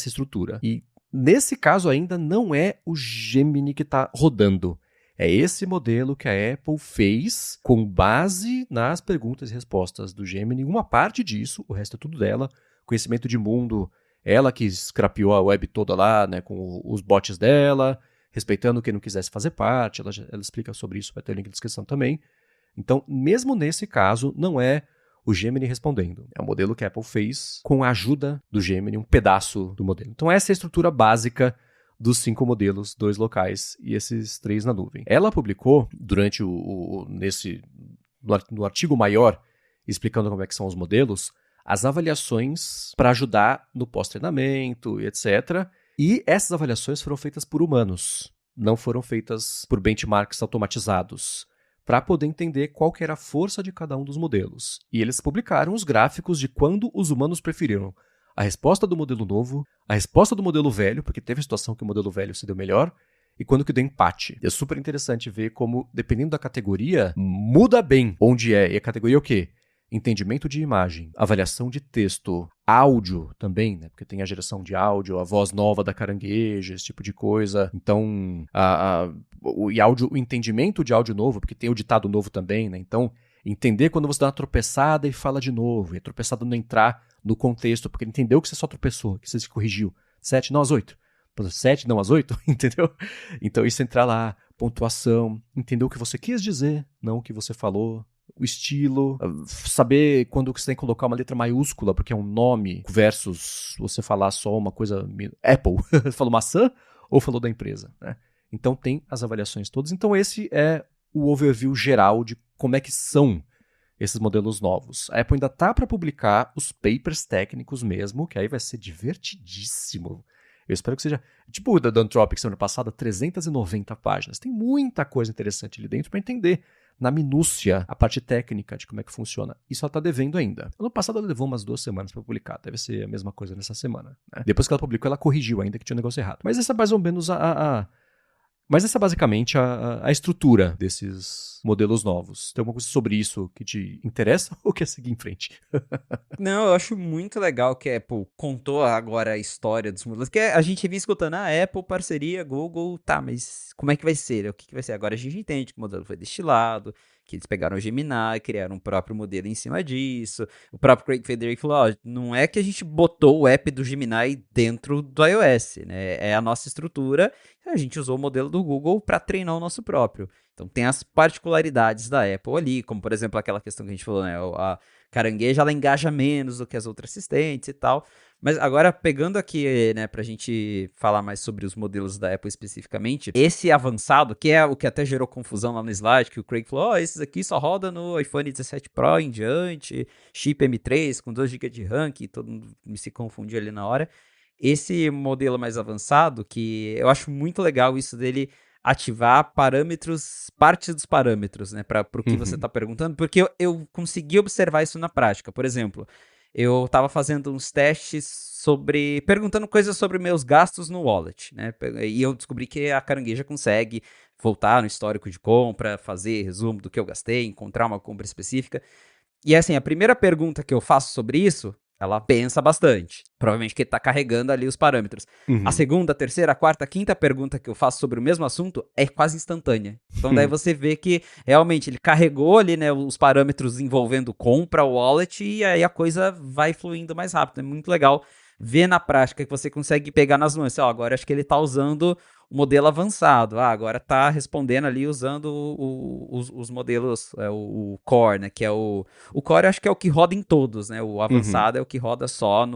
estrutura. E nesse caso ainda não é o Gemini que está rodando. É esse modelo que a Apple fez com base nas perguntas e respostas do Gemini. Uma parte disso, o resto é tudo dela, conhecimento de mundo. Ela que scrapeou a web toda lá, né, com os bots dela, respeitando quem não quisesse fazer parte. Ela explica sobre isso, vai ter o link na descrição também. Então, mesmo nesse caso, não é o Gemini respondendo. É o modelo que a Apple fez com a ajuda do Gemini, um pedaço do modelo. Então, essa é a estrutura básica dos 5 modelos, 2 locais e esses 3 na nuvem. Ela publicou, durante no artigo maior, explicando como é que são os modelos, as avaliações para ajudar no pós-treinamento e etc. E essas avaliações foram feitas por humanos, não foram feitas por benchmarks automatizados, para poder entender qual que era a força de cada um dos modelos. E eles publicaram os gráficos de quando os humanos preferiram a resposta do modelo novo, a resposta do modelo velho, porque teve a situação que o modelo velho se deu melhor, e quando que deu empate. É super interessante ver como, dependendo da categoria, muda bem onde é. E a categoria é o quê? Entendimento de imagem, avaliação de texto, áudio também, né? Porque tem a geração de áudio, a voz nova da carangueja, esse tipo de coisa. Então, o entendimento de áudio novo, porque tem o ditado novo também, né? Então, entender quando você dá uma tropeçada e fala de novo, e a tropeçada não entrar no contexto, porque ele entendeu que você só tropeçou, que você se corrigiu. 7, não às 8. 7, não às 8, entendeu? Então, isso entrar lá, pontuação, entender o que você quis dizer, não o que você falou. O estilo, saber quando você tem que colocar uma letra maiúscula, porque é um nome, versus você falar só uma coisa... Apple, falou maçã ou falou da empresa, né? Então tem as avaliações todas. Então esse é o overview geral de como é que são esses modelos novos. A Apple ainda tá para publicar os papers técnicos mesmo, que aí vai ser divertidíssimo. Eu espero que seja... Tipo o da Anthropic semana passada, 390 páginas. Tem muita coisa interessante ali dentro para entender. na minúcia a parte técnica de como é que funciona. Isso ela tá devendo ainda. Ano passado ela levou umas 2 semanas pra publicar, deve ser a mesma coisa nessa semana, né? Depois que ela publicou, ela corrigiu ainda que tinha um negócio errado. Mas essa é mais ou menos Mas essa é basicamente a estrutura desses modelos novos. Tem alguma coisa sobre isso que te interessa ou quer seguir em frente?
Não, eu acho muito legal que a Apple contou agora a história dos modelos, que a gente vinha escutando, Apple, parceria, Google, tá, mas como é que vai ser? O que que vai ser? Agora a gente entende que o modelo foi destilado, que eles pegaram o Gemini, criaram um próprio modelo em cima disso. O próprio Craig Federighi falou, não é que a gente botou o app do Gemini dentro do iOS, né? É a nossa estrutura, a gente usou o modelo do Google para treinar o nosso próprio. Então tem as particularidades da Apple ali, como por exemplo aquela questão que a gente falou, né? A Carangueja, ela engaja menos do que as outras assistentes e tal. Mas agora, pegando aqui, né, pra gente falar mais sobre os modelos da Apple especificamente, esse avançado, que é o que até gerou confusão lá no slide, que o Craig falou, esses aqui só roda no iPhone 17 Pro em diante, chip M3 com 2 GB de RAM, que todo mundo se confundiu ali na hora. Esse modelo mais avançado, que eu acho muito legal isso dele ativar parâmetros, parte dos parâmetros, né, para o que você está perguntando, porque eu consegui observar isso na prática. Por exemplo, eu estava fazendo uns testes perguntando coisas sobre meus gastos no wallet, né, e eu descobri que a Carangueja consegue voltar no histórico de compra, fazer resumo do que eu gastei, encontrar uma compra específica. E assim, a primeira pergunta que eu faço sobre isso, ela pensa bastante. Provavelmente que ele está carregando ali os parâmetros. A segunda, a terceira, a quarta, a quinta pergunta que eu faço sobre o mesmo assunto é quase instantânea. Então daí você vê que realmente ele carregou ali, né, os parâmetros envolvendo compra, wallet, e aí a coisa vai fluindo mais rápido. É muito legal ver na prática que você consegue pegar nas nuances. Agora acho que ele está usando o modelo avançado. Agora está respondendo ali usando os modelos, o Core, né? Que é o Core, acho que é o que roda em todos, né? O avançado é o que roda só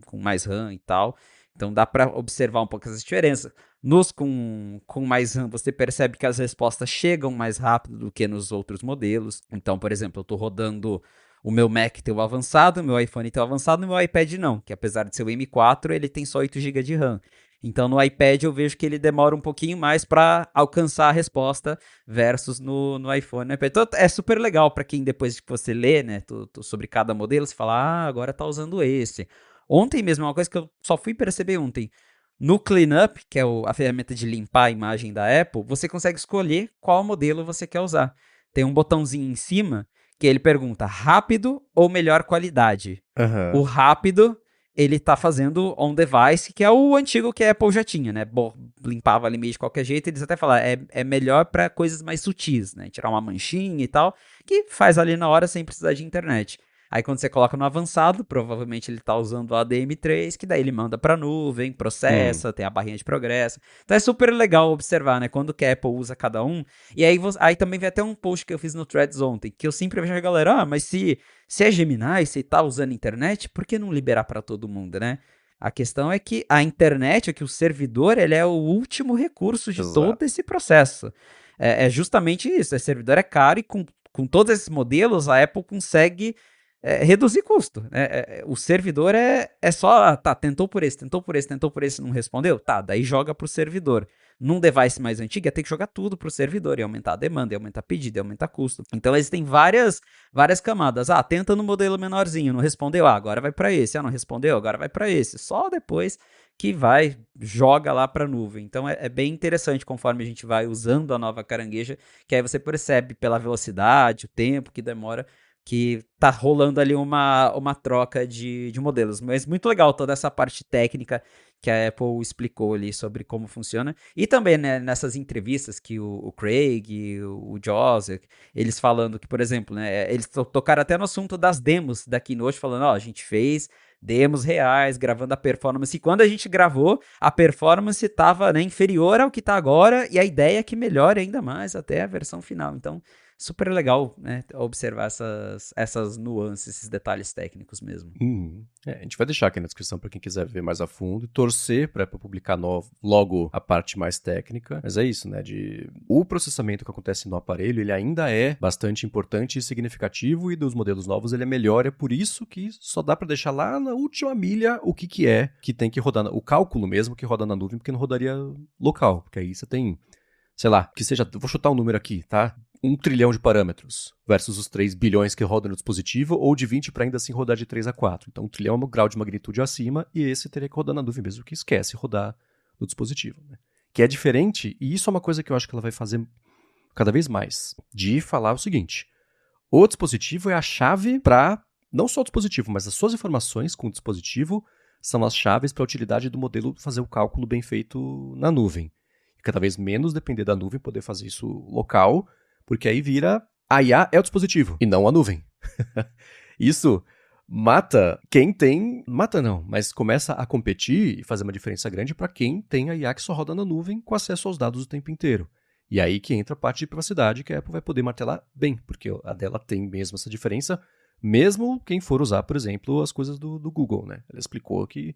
com mais RAM e tal. Então dá para observar um pouco essas diferenças. Nos com mais RAM, você percebe que as respostas chegam mais rápido do que nos outros modelos. Então, por exemplo, eu estou rodando o meu Mac tem o avançado, o meu iPhone tem o avançado e o meu iPad não, que apesar de ser o M4, ele tem só 8 GB de RAM. Então no iPad eu vejo que ele demora um pouquinho mais para alcançar a resposta versus no iPhone. No iPad. Então é super legal para quem depois que você lê, né, sobre cada modelo, você fala, agora tá usando esse. Ontem mesmo, uma coisa que eu só fui perceber ontem, no Cleanup, que é a ferramenta de limpar a imagem da Apple, você consegue escolher qual modelo você quer usar. Tem um botãozinho em cima que ele pergunta rápido ou melhor qualidade. O rápido, ele tá fazendo on-device, que é o antigo que a Apple já tinha, né? Limpava ali meio de qualquer jeito, eles até falaram, é melhor para coisas mais sutis, né? Tirar uma manchinha e tal, que faz ali na hora sem precisar de internet. Aí quando você coloca no avançado, provavelmente ele tá usando o ADM3, que daí ele manda pra nuvem, processa, tem a barrinha de progresso. Então é super legal observar, né? Quando que a Apple usa cada um. E aí também vem até um post que eu fiz no Threads ontem, que eu sempre vejo a galera, mas se é Gemini, se tá usando internet, por que não liberar pra todo mundo, né? A questão é que a internet, que o servidor, ele é o último recurso de todo esse processo. É justamente isso, o servidor é caro e com todos esses modelos, a Apple consegue reduzir custo. O servidor é só, tentou por esse, não respondeu? Tá, daí joga pro servidor. Num device mais antigo, ia ter que jogar tudo pro servidor, ia aumentar a demanda, ia aumentar pedido, ia aumentar custo. Então, existem várias camadas. Tenta no modelo menorzinho, não respondeu? Agora vai para esse. Não respondeu? Agora vai para esse. Só depois que joga lá para a nuvem. Então, é bem interessante conforme a gente vai usando a nova Carangueja, que aí você percebe pela velocidade, o tempo que demora, que tá rolando ali uma troca de modelos. Mas muito legal toda essa parte técnica que a Apple explicou ali sobre como funciona. E também, né, nessas entrevistas que o Craig, o Joseph, eles falando que, por exemplo, né, eles tocaram até no assunto das demos da Keynote, falando, a gente fez demos reais, gravando a performance, e quando a gente gravou, a performance estava, né, inferior ao que está agora, e a ideia é que melhore ainda mais até a versão final. Então, super legal, né, observar essas nuances, esses detalhes técnicos mesmo.
A gente vai deixar aqui na descrição para quem quiser ver mais a fundo e torcer para publicar logo a parte mais técnica. Mas é isso, né? O processamento que acontece no aparelho, ele ainda é bastante importante e significativo, e dos modelos novos ele é melhor. É por isso que só dá para deixar lá na última milha o que é que tem que rodar, o cálculo mesmo que roda na nuvem, porque não rodaria local. Porque aí você tem, sei lá, que seja, vou chutar um número aqui, tá? 1 trilhão de parâmetros versus os 3 bilhões que rodam no dispositivo, ou de 20 para ainda assim rodar de 3 a 4. Então 1 trilhão é um grau de magnitude acima, e esse teria que rodar na nuvem mesmo, que esquece rodar no dispositivo. Né? Que é diferente, e isso é uma coisa que eu acho que ela vai fazer cada vez mais, de falar o seguinte: o dispositivo é a chave para, não só o dispositivo, mas as suas informações com o dispositivo são as chaves para a utilidade do modelo fazer o cálculo bem feito na nuvem. E cada vez menos depender da nuvem, poder fazer isso local, porque aí vira a IA é o dispositivo e não a nuvem. Isso mata quem tem... Mata não, mas começa a competir e fazer uma diferença grande para quem tem a IA que só roda na nuvem com acesso aos dados o tempo inteiro. E aí que entra a parte de privacidade que a Apple vai poder martelar bem, porque a dela tem mesmo essa diferença, mesmo quem for usar, por exemplo, as coisas do Google, né? Ela explicou que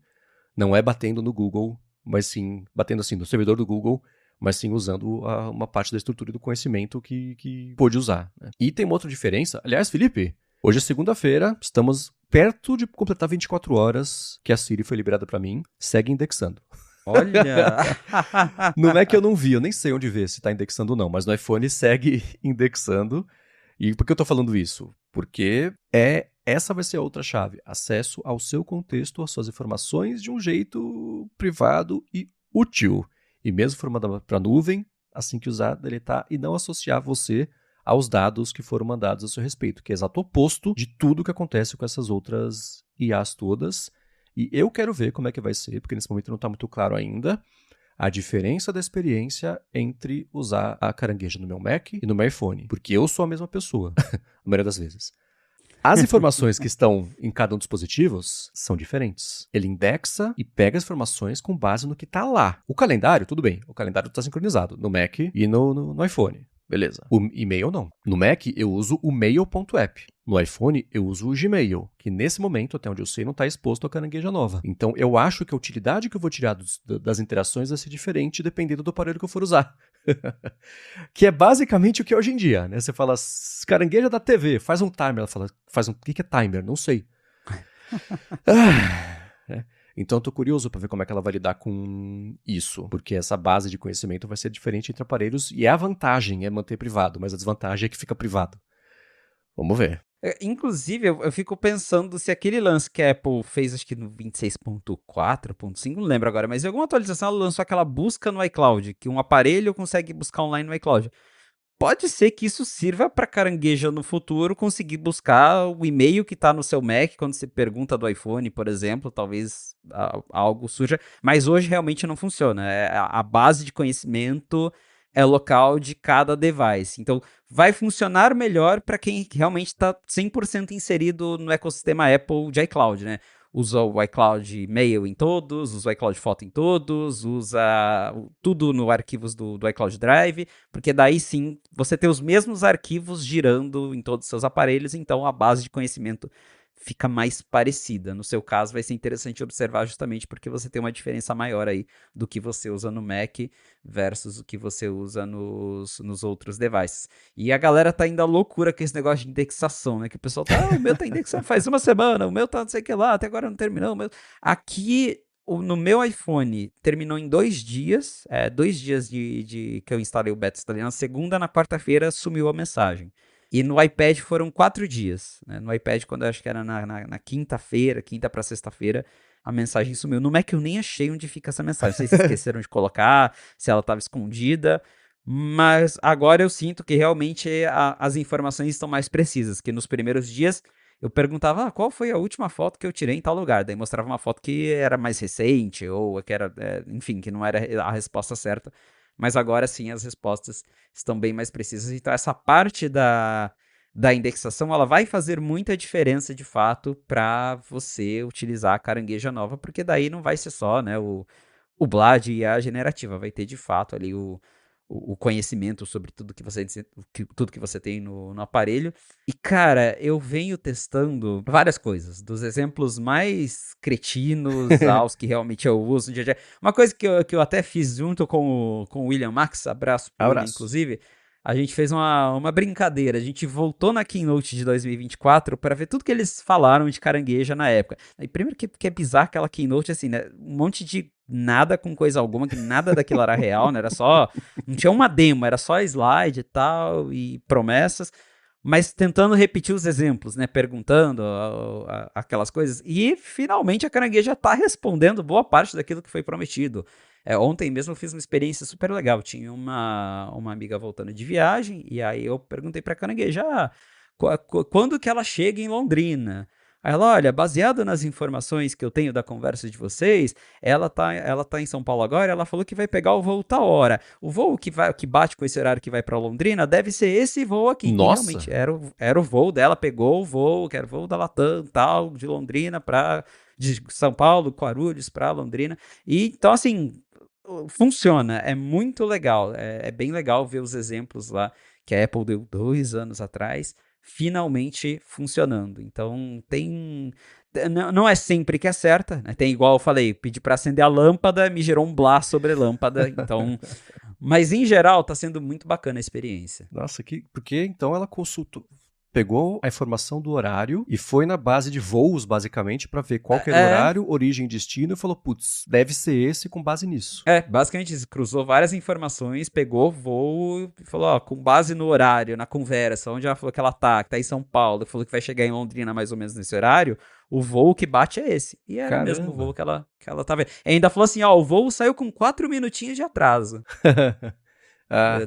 não é batendo no Google, mas sim batendo assim no servidor do Google, mas sim usando uma parte da estrutura e do conhecimento que pôde usar. Né? E tem uma outra diferença. Aliás, Felipe, hoje é segunda-feira, estamos perto de completar 24 horas que a Siri foi liberada para mim, segue indexando.
Olha!
No Mac eu não vi, eu nem sei onde ver se está indexando ou não, mas no iPhone segue indexando. E por que eu estou falando isso? Porque essa vai ser a outra chave, acesso ao seu contexto, às suas informações de um jeito privado e útil. E mesmo formando para a nuvem, assim que usar, deletar e não associar você aos dados que foram mandados a seu respeito, que é exato oposto de tudo que acontece com essas outras IAs todas. E eu quero ver como é que vai ser, porque nesse momento não está muito claro ainda, a diferença da experiência entre usar a carangueja no meu Mac e no meu iPhone. Porque eu sou a mesma pessoa, a maioria das vezes. As informações que estão em cada um dos dispositivos são diferentes. Ele indexa e pega as informações com base no que está lá. O calendário, tudo bem. O calendário está sincronizado no Mac e no iPhone. Beleza. O e-mail não. No Mac eu uso o mail.app. No iPhone eu uso o Gmail, que nesse momento, até onde eu sei, não está exposto à carangueja nova. Então eu acho que a utilidade que eu vou tirar das interações vai ser diferente dependendo do aparelho que eu for usar. Que é basicamente o que é hoje em dia, né? Você fala, carangueja da TV, faz um timer. Ela fala, o que é timer? Não sei. Então eu tô curioso para ver como é que ela vai lidar com isso, porque essa base de conhecimento vai ser diferente entre aparelhos, e a vantagem é manter privado, mas a desvantagem é que fica privado. Vamos ver.
Inclusive, eu fico pensando se aquele lance que a Apple fez, acho que no 26.4.5, não lembro agora, mas em alguma atualização ela lançou aquela busca no iCloud, que um aparelho consegue buscar online no iCloud. Pode ser que isso sirva para carangueja no futuro conseguir buscar o e-mail que está no seu Mac quando você pergunta do iPhone, por exemplo, talvez algo surja, mas hoje realmente não funciona. A base de conhecimento é local de cada device. Então, vai funcionar melhor para quem realmente está 100% inserido no ecossistema Apple de iCloud, né? Usa o iCloud Mail em todos, usa o iCloud Foto em todos, usa tudo no arquivos do iCloud Drive, porque daí sim você tem os mesmos arquivos girando em todos os seus aparelhos, então a base de conhecimento fica mais parecida. No seu caso, vai ser interessante observar justamente porque você tem uma diferença maior aí do que você usa no Mac versus o que você usa nos outros devices. E a galera tá indo à loucura com esse negócio de indexação, né? Que o pessoal tá, o meu tá indexado faz uma semana, o meu tá não sei o que lá, até agora não terminou. Aqui, no meu iPhone, terminou em 2 dias, 2 dias de que eu instalei o beta, instalei na segunda, na quarta-feira sumiu a mensagem. E no iPad foram 4 dias. Né? No iPad, quando eu acho que era na quinta-feira, quinta para sexta-feira, a mensagem sumiu. No Mac eu nem achei onde fica essa mensagem. Não sei se esqueceram de colocar, se ela estava escondida. Mas agora eu sinto que realmente as informações estão mais precisas. Que nos primeiros dias eu perguntava qual foi a última foto que eu tirei em tal lugar. Daí mostrava uma foto que era mais recente, ou que era, enfim, que não era a resposta certa. Mas agora sim as respostas estão bem mais precisas. Então essa parte da indexação ela vai fazer muita diferença de fato para você utilizar a carangueja nova, porque daí não vai ser só, né, o BLAD e a generativa, vai ter de fato ali o conhecimento sobre tudo que você tem no aparelho. E, cara, eu venho testando várias coisas, dos exemplos mais cretinos aos que realmente eu uso no dia a dia. Uma coisa que eu até fiz junto com o William Max, abraço pro William, inclusive, a gente fez uma brincadeira. A gente voltou na Keynote de 2024 para ver tudo que eles falaram de carangueja na época. E primeiro que é bizarro aquela Keynote, assim, né? Um monte de nada com coisa alguma, que nada daquilo era real, né? Era só, não tinha uma demo, era só slide e tal, e promessas, mas tentando repetir os exemplos, né? Perguntando aquelas coisas. E finalmente a Carangueja tá respondendo boa parte daquilo que foi prometido. Ontem mesmo eu fiz uma experiência super legal. Tinha uma amiga voltando de viagem, e aí eu perguntei pra Carangueja, quando que ela chega em Londrina? Aí ela, olha, baseado nas informações que eu tenho da conversa de vocês, ela tá em São Paulo agora, ela falou que vai pegar o voo tal hora. O voo que bate com esse horário que vai pra Londrina deve ser esse voo aqui.
Nossa!
E realmente era o voo dela, pegou o voo, que era o voo da Latam, tal, de Londrina de São Paulo, Guarulhos pra Londrina. E então, assim, funciona, é muito legal, é bem legal ver os exemplos lá que a Apple deu 2 anos atrás, finalmente funcionando. Então não é sempre que acerta, né? Tem, igual eu falei, pedi para acender a lâmpada, me gerou um blá sobre a lâmpada, então, mas em geral tá sendo muito bacana a experiência.
Nossa, porque então ela consultou, pegou a informação do horário e foi na base de voos, basicamente, para ver qual que era o horário, origem e destino, e falou, putz, deve ser esse com base nisso.
Basicamente isso, cruzou várias informações, pegou o voo e falou, ó, com base no horário, na conversa, onde ela falou que ela tá em São Paulo, falou que vai chegar em Londrina mais ou menos nesse horário, o voo que bate é esse. E era
Caramba.
mesmo o voo que ela tava vendo. E ainda falou assim, ó, o voo saiu com 4 minutinhos de atraso.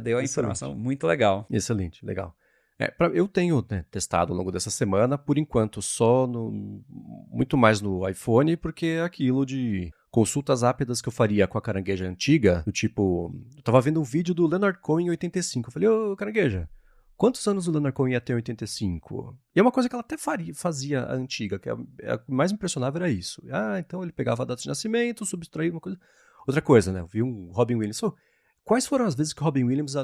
Deu a informação muito legal.
Excelente, legal. Eu tenho, né, testado ao longo dessa semana, por enquanto só muito mais no iPhone, porque é aquilo de consultas rápidas que eu faria com a Carangueja antiga, do tipo, eu tava vendo um vídeo do Leonard Cohen em 85, eu falei, ô Carangueja, quantos anos o Leonard Cohen ia ter em 85? E é uma coisa que ela até fazia a antiga, que o que mais me impressionava era isso. Então ele pegava a data de nascimento, subtraía uma coisa. Outra coisa, né, eu vi um Robin Williams, quais foram as vezes que o Robin Williams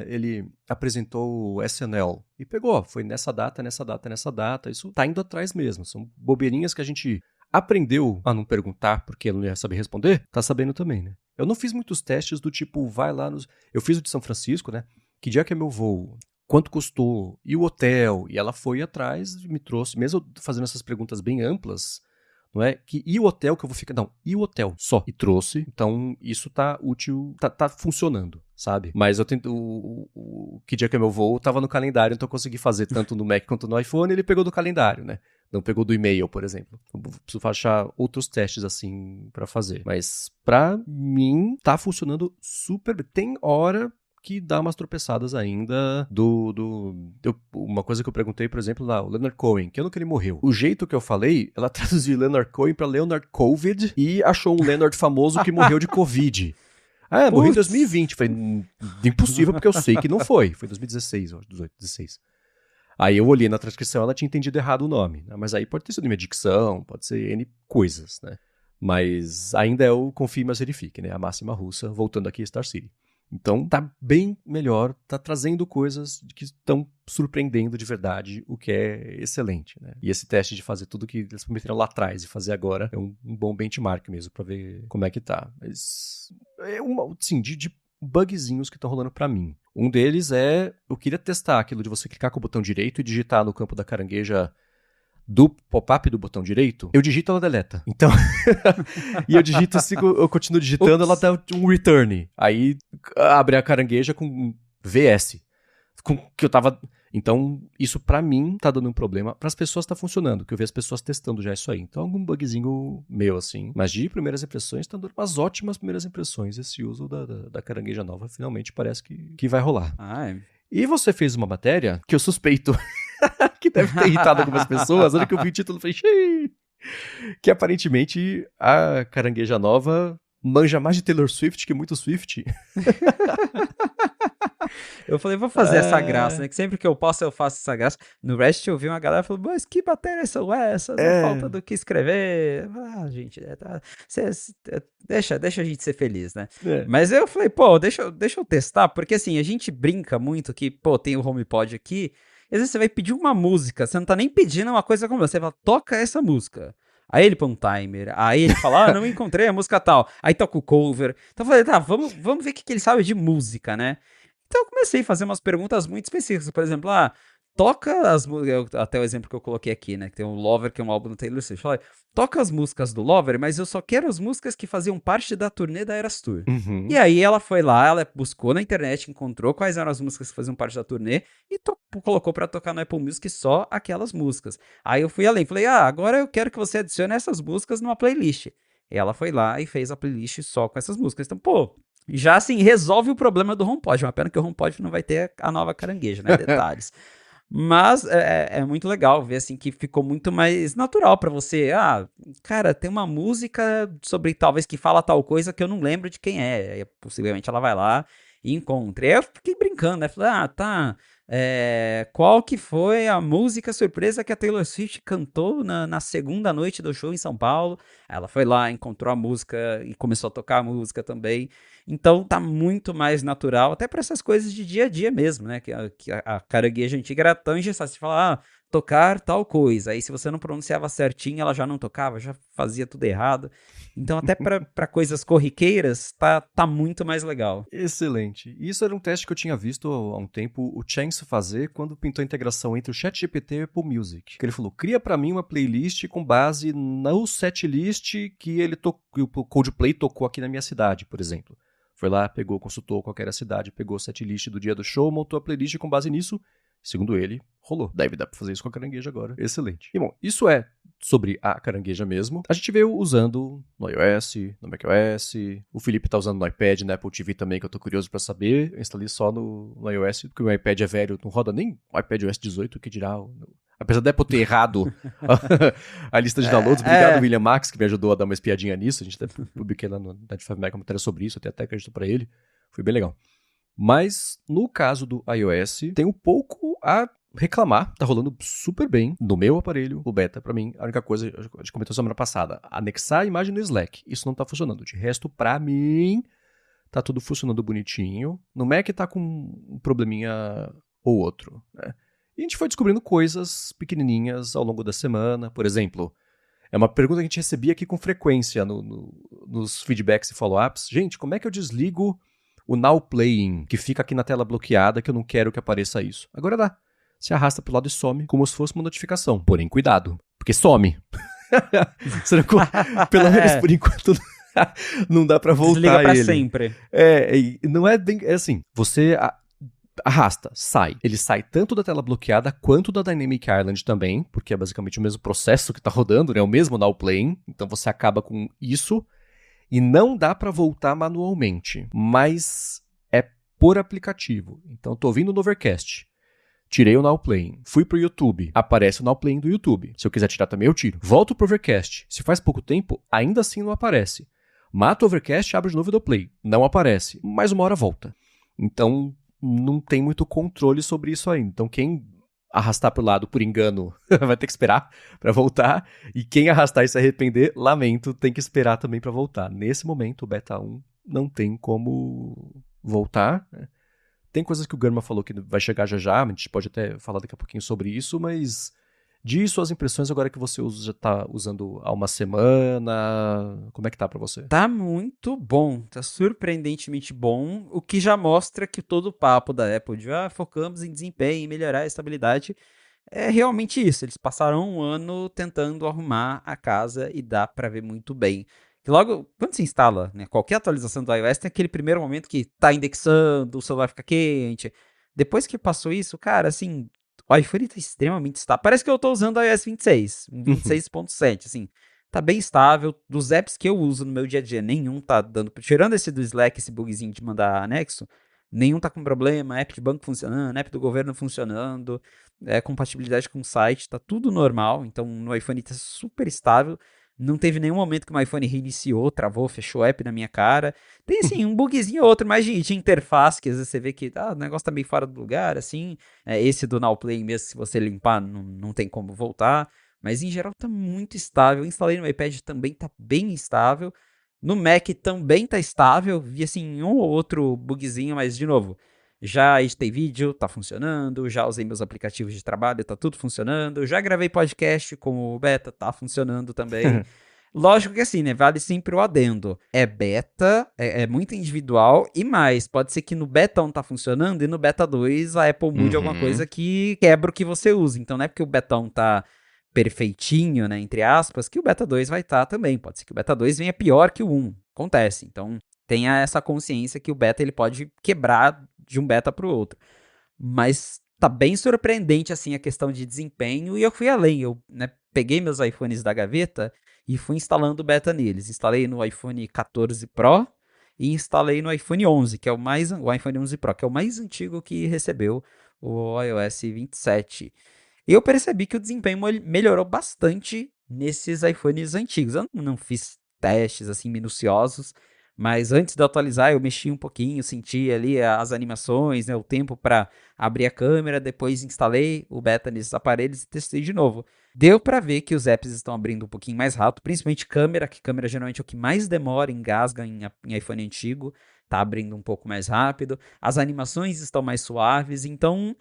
ele apresentou o SNL? E pegou, foi nessa data, nessa data, nessa data. Isso tá indo atrás mesmo. São bobeirinhas que a gente aprendeu a não perguntar porque não ia saber responder. Tá sabendo também, né? Eu não fiz muitos testes do tipo, vai lá nos... Eu fiz o de São Francisco, né? Que dia que é meu voo? Quanto custou? E o hotel? E ela foi atrás e me trouxe, mesmo fazendo essas perguntas bem amplas... Não é? E o hotel que eu vou ficar... Não, e o hotel só. E trouxe. Então, isso tá útil, tá funcionando, sabe? Mas eu tento... Que dia que é meu voo tava no calendário, então eu consegui fazer tanto no Mac quanto no iPhone, ele pegou do calendário, né? Não pegou do e-mail, por exemplo. Eu preciso achar outros testes assim pra fazer. Mas, pra mim, tá funcionando super bem. Tem hora... que dá umas tropeçadas ainda uma coisa que eu perguntei, por exemplo, lá, o Leonard Cohen, que ano que ele morreu? O jeito que eu falei, ela traduziu Leonard Cohen pra Leonard Covid e achou um Leonard famoso que morreu de Covid. Morreu em 2020. Falei, impossível, porque eu sei que não foi. Foi 2016, 18, 16. Aí eu olhei na transcrição, ela tinha entendido errado o nome, né? Mas aí pode ter sido minha dicção, pode ser N coisas, né? Mas ainda é o confie, mas verifique, né? A máxima russa, voltando aqui a Star City. Então tá bem melhor, tá trazendo coisas que estão surpreendendo de verdade, o que é excelente, né? E esse teste de fazer tudo que eles prometeram lá atrás e fazer agora é um bom benchmark mesmo pra ver como é que tá. Mas sim, de bugzinhos que estão rolando pra mim. Um deles eu queria testar aquilo de você clicar com o botão direito e digitar no campo da Carangueja do pop-up do botão direito, eu digito, ela deleta. Então, e eu digito, eu continuo digitando, ela dá um return. Aí abre a Carangueja com VS. Que eu tava... Então, isso pra mim tá dando um problema. Pras pessoas tá funcionando, que eu vi as pessoas testando já isso aí. Então, algum bugzinho meu, assim. Mas de primeiras impressões, tá dando umas ótimas primeiras impressões. Esse uso da Carangueja nova, finalmente, parece que vai rolar. E você fez uma matéria que eu suspeito que deve ter irritado algumas pessoas. Olha que eu vi o título e falei, xiii, que aparentemente a Carangueja nova manja mais de Taylor Swift que muito Swift.
Eu falei, vou fazer essa graça, né? Que sempre que eu posso, eu faço essa graça. No Reddit eu vi uma galera falando, mas que matérias são essas? Falta do que escrever. Gente, deixa a gente ser feliz, né? Mas eu falei, deixa eu testar, porque assim, a gente brinca muito que, tem o HomePod aqui, às vezes você vai pedir uma música, você não tá nem pedindo uma coisa como você fala, toca essa música. Aí ele põe um timer, aí ele fala, não encontrei a música tal. Aí toca o cover. Então eu falei, tá, vamos ver o que ele sabe de música, né? Então eu comecei a fazer umas perguntas muito específicas. Por exemplo, toca até o exemplo que eu coloquei aqui, né, que tem o Lover, que é um álbum do Taylor Swift. Falei, toca as músicas do Lover, mas eu só quero as músicas que faziam parte da turnê da Eras Tour. E aí ela foi lá, ela buscou na internet, encontrou quais eram as músicas que faziam parte da turnê e colocou pra tocar no Apple Music só aquelas músicas. Aí eu fui além, falei, agora eu quero que você adicione essas músicas numa playlist. E ela foi lá e fez a playlist só com essas músicas. Então, pô, já assim, resolve o problema do HomePod. Uma pena que o HomePod não vai ter a nova carangueja, né? Detalhes. Mas é muito legal ver assim que ficou muito mais natural pra você. Cara, tem uma música sobre talvez que fala tal coisa que eu não lembro de quem é. Aí, possivelmente ela vai lá e encontra. E aí eu fiquei brincando, né? Falei, tá. Qual que foi a música surpresa que a Taylor Swift cantou na segunda noite do show em São Paulo? Ela foi lá, encontrou a música e começou a tocar a música também. Então tá muito mais natural, até para essas coisas de dia a dia mesmo, né? Que a carangueja antiga era tão engessada. Você fala, tocar tal coisa. Aí se você não pronunciava certinho, ela já não tocava, já fazia tudo errado. Então até para coisas corriqueiras, tá muito mais legal.
Excelente. Isso era um teste que eu tinha visto há um tempo o Chance fazer quando pintou a integração entre o ChatGPT e o Apple Music. Que ele falou, cria pra mim uma playlist com base no setlist que o Coldplay tocou aqui na minha cidade, por exemplo. Foi lá, pegou, consultou qual era a cidade, pegou o setlist do dia do show, montou a playlist com base nisso. Segundo ele, rolou. Deve dar pra fazer isso com a carangueja agora. Excelente. E bom, isso é sobre a carangueja mesmo. A gente veio usando no iOS, no macOS. O Felipe tá usando no iPad, na Apple TV também, que eu tô curioso pra saber. Eu instalei só no iOS, porque o meu iPad é velho, não roda nem o iPadOS 18, que dirá... Apesar da Apple ter errado a lista de downloads, obrigado, William Max, que me ajudou a dar uma espiadinha nisso. A gente até publiquei lá no 95 Mac uma matéria sobre isso, até acredito pra ele. Foi bem legal. Mas, no caso do iOS, tenho pouco a reclamar. Tá rolando super bem no meu aparelho, o beta, pra mim. A única coisa, a gente comentou semana passada, anexar a imagem no Slack. Isso não tá funcionando. De resto, pra mim, tá tudo funcionando bonitinho. No Mac tá com um probleminha ou outro, né? E a gente foi descobrindo coisas pequenininhas ao longo da semana. Por exemplo, é uma pergunta que a gente recebia aqui com frequência nos feedbacks e follow-ups. Gente, como é que eu desligo o Now Playing, que fica aqui na tela bloqueada, que eu não quero que apareça isso? Agora dá. Você arrasta pro lado e some, como se fosse uma notificação. Porém, cuidado, porque some. Pelo menos por enquanto não dá pra voltar.
Desliga pra
ele
sempre.
Não é bem... É assim, você arrasta, sai. Ele sai tanto da tela bloqueada quanto da Dynamic Island também, porque é basicamente o mesmo processo que tá rodando, né? O mesmo Now Playing. Então você acaba com isso. E não dá pra voltar manualmente, mas é por aplicativo. Então tô ouvindo no Overcast, tirei o Now Playing, fui pro YouTube, aparece o Now Playing do YouTube. Se eu quiser tirar também eu tiro. Volto pro Overcast, se faz pouco tempo, ainda assim não aparece. Mato o Overcast, abro de novo e dou play. Não aparece, mais uma hora volta. Então não tem muito controle sobre isso ainda. Então quem arrastar pro lado por engano vai ter que esperar pra voltar, e quem arrastar e se arrepender, lamento, tem que esperar também pra voltar. Nesse momento, o Beta 1 não tem como voltar, né? Tem coisas que o Gurman falou que vai chegar já já, a gente pode até falar daqui a pouquinho sobre isso, mas diz suas impressões agora que você já tá usando há uma semana. Como é que tá pra você?
Tá muito bom, tá surpreendentemente bom, o que já mostra que todo o papo da Apple de focamos em desempenho, em melhorar a estabilidade, é realmente isso. Eles passaram um ano tentando arrumar a casa e dá pra ver muito bem. Que logo, quando se instala, né, qualquer atualização do iOS, tem aquele primeiro momento que tá indexando, o celular fica quente. Depois que passou isso, cara, assim, o iPhone tá extremamente estável. Parece que eu tô usando o iOS 26, 26.7, assim. Tá bem estável. Dos apps que eu uso no meu dia a dia, nenhum tá dando... Tirando esse do Slack, esse bugzinho de mandar anexo, nenhum tá com problema. App de banco funcionando, app do governo funcionando, compatibilidade com o site, tá tudo normal. Então, no iPhone tá super estável. Não teve nenhum momento que o meu iPhone reiniciou, travou, fechou o app na minha cara. Tem, assim, um bugzinho ou outro mais de interface, que às vezes você vê que o negócio tá meio fora do lugar, assim. Esse do Now Play mesmo, se você limpar, não tem como voltar. Mas, em geral, tá muito estável. Instalei no iPad, também tá bem estável. No Mac também tá estável. Vi, assim, um ou outro bugzinho, mas, de novo, já editei vídeo, tá funcionando. Já usei meus aplicativos de trabalho, tá tudo funcionando. Já gravei podcast com o Beta, tá funcionando também. Lógico que assim, né? Vale sempre o adendo. É beta, é muito individual e mais. Pode ser que no beta 1 tá funcionando e no beta 2 a Apple mude alguma coisa que quebra o que você usa. Então não é porque o beta 1 tá perfeitinho, né? Entre aspas, que o beta 2 vai estar também. Pode ser que o beta 2 venha pior que o 1. Acontece. Então tenha essa consciência que o beta ele pode quebrar de um beta pro outro. Mas tá bem surpreendente, assim, a questão de desempenho. E eu fui além. Eu, né, peguei meus iPhones da gaveta e fui instalando beta neles. Instalei no iPhone 14 Pro e instalei no iPhone 11, que é o iPhone 11 Pro, que é o mais antigo que recebeu o iOS 27. E eu percebi que o desempenho melhorou bastante nesses iPhones antigos. Eu não fiz testes assim minuciosos, mas antes de eu atualizar, eu mexi um pouquinho, senti ali as animações, né, o tempo para abrir a câmera, depois instalei o beta nesses aparelhos e testei de novo. Deu para ver que os apps estão abrindo um pouquinho mais rápido, principalmente câmera, que câmera geralmente é o que mais demora, engasga em iPhone antigo, tá abrindo um pouco mais rápido. As animações estão mais suaves, então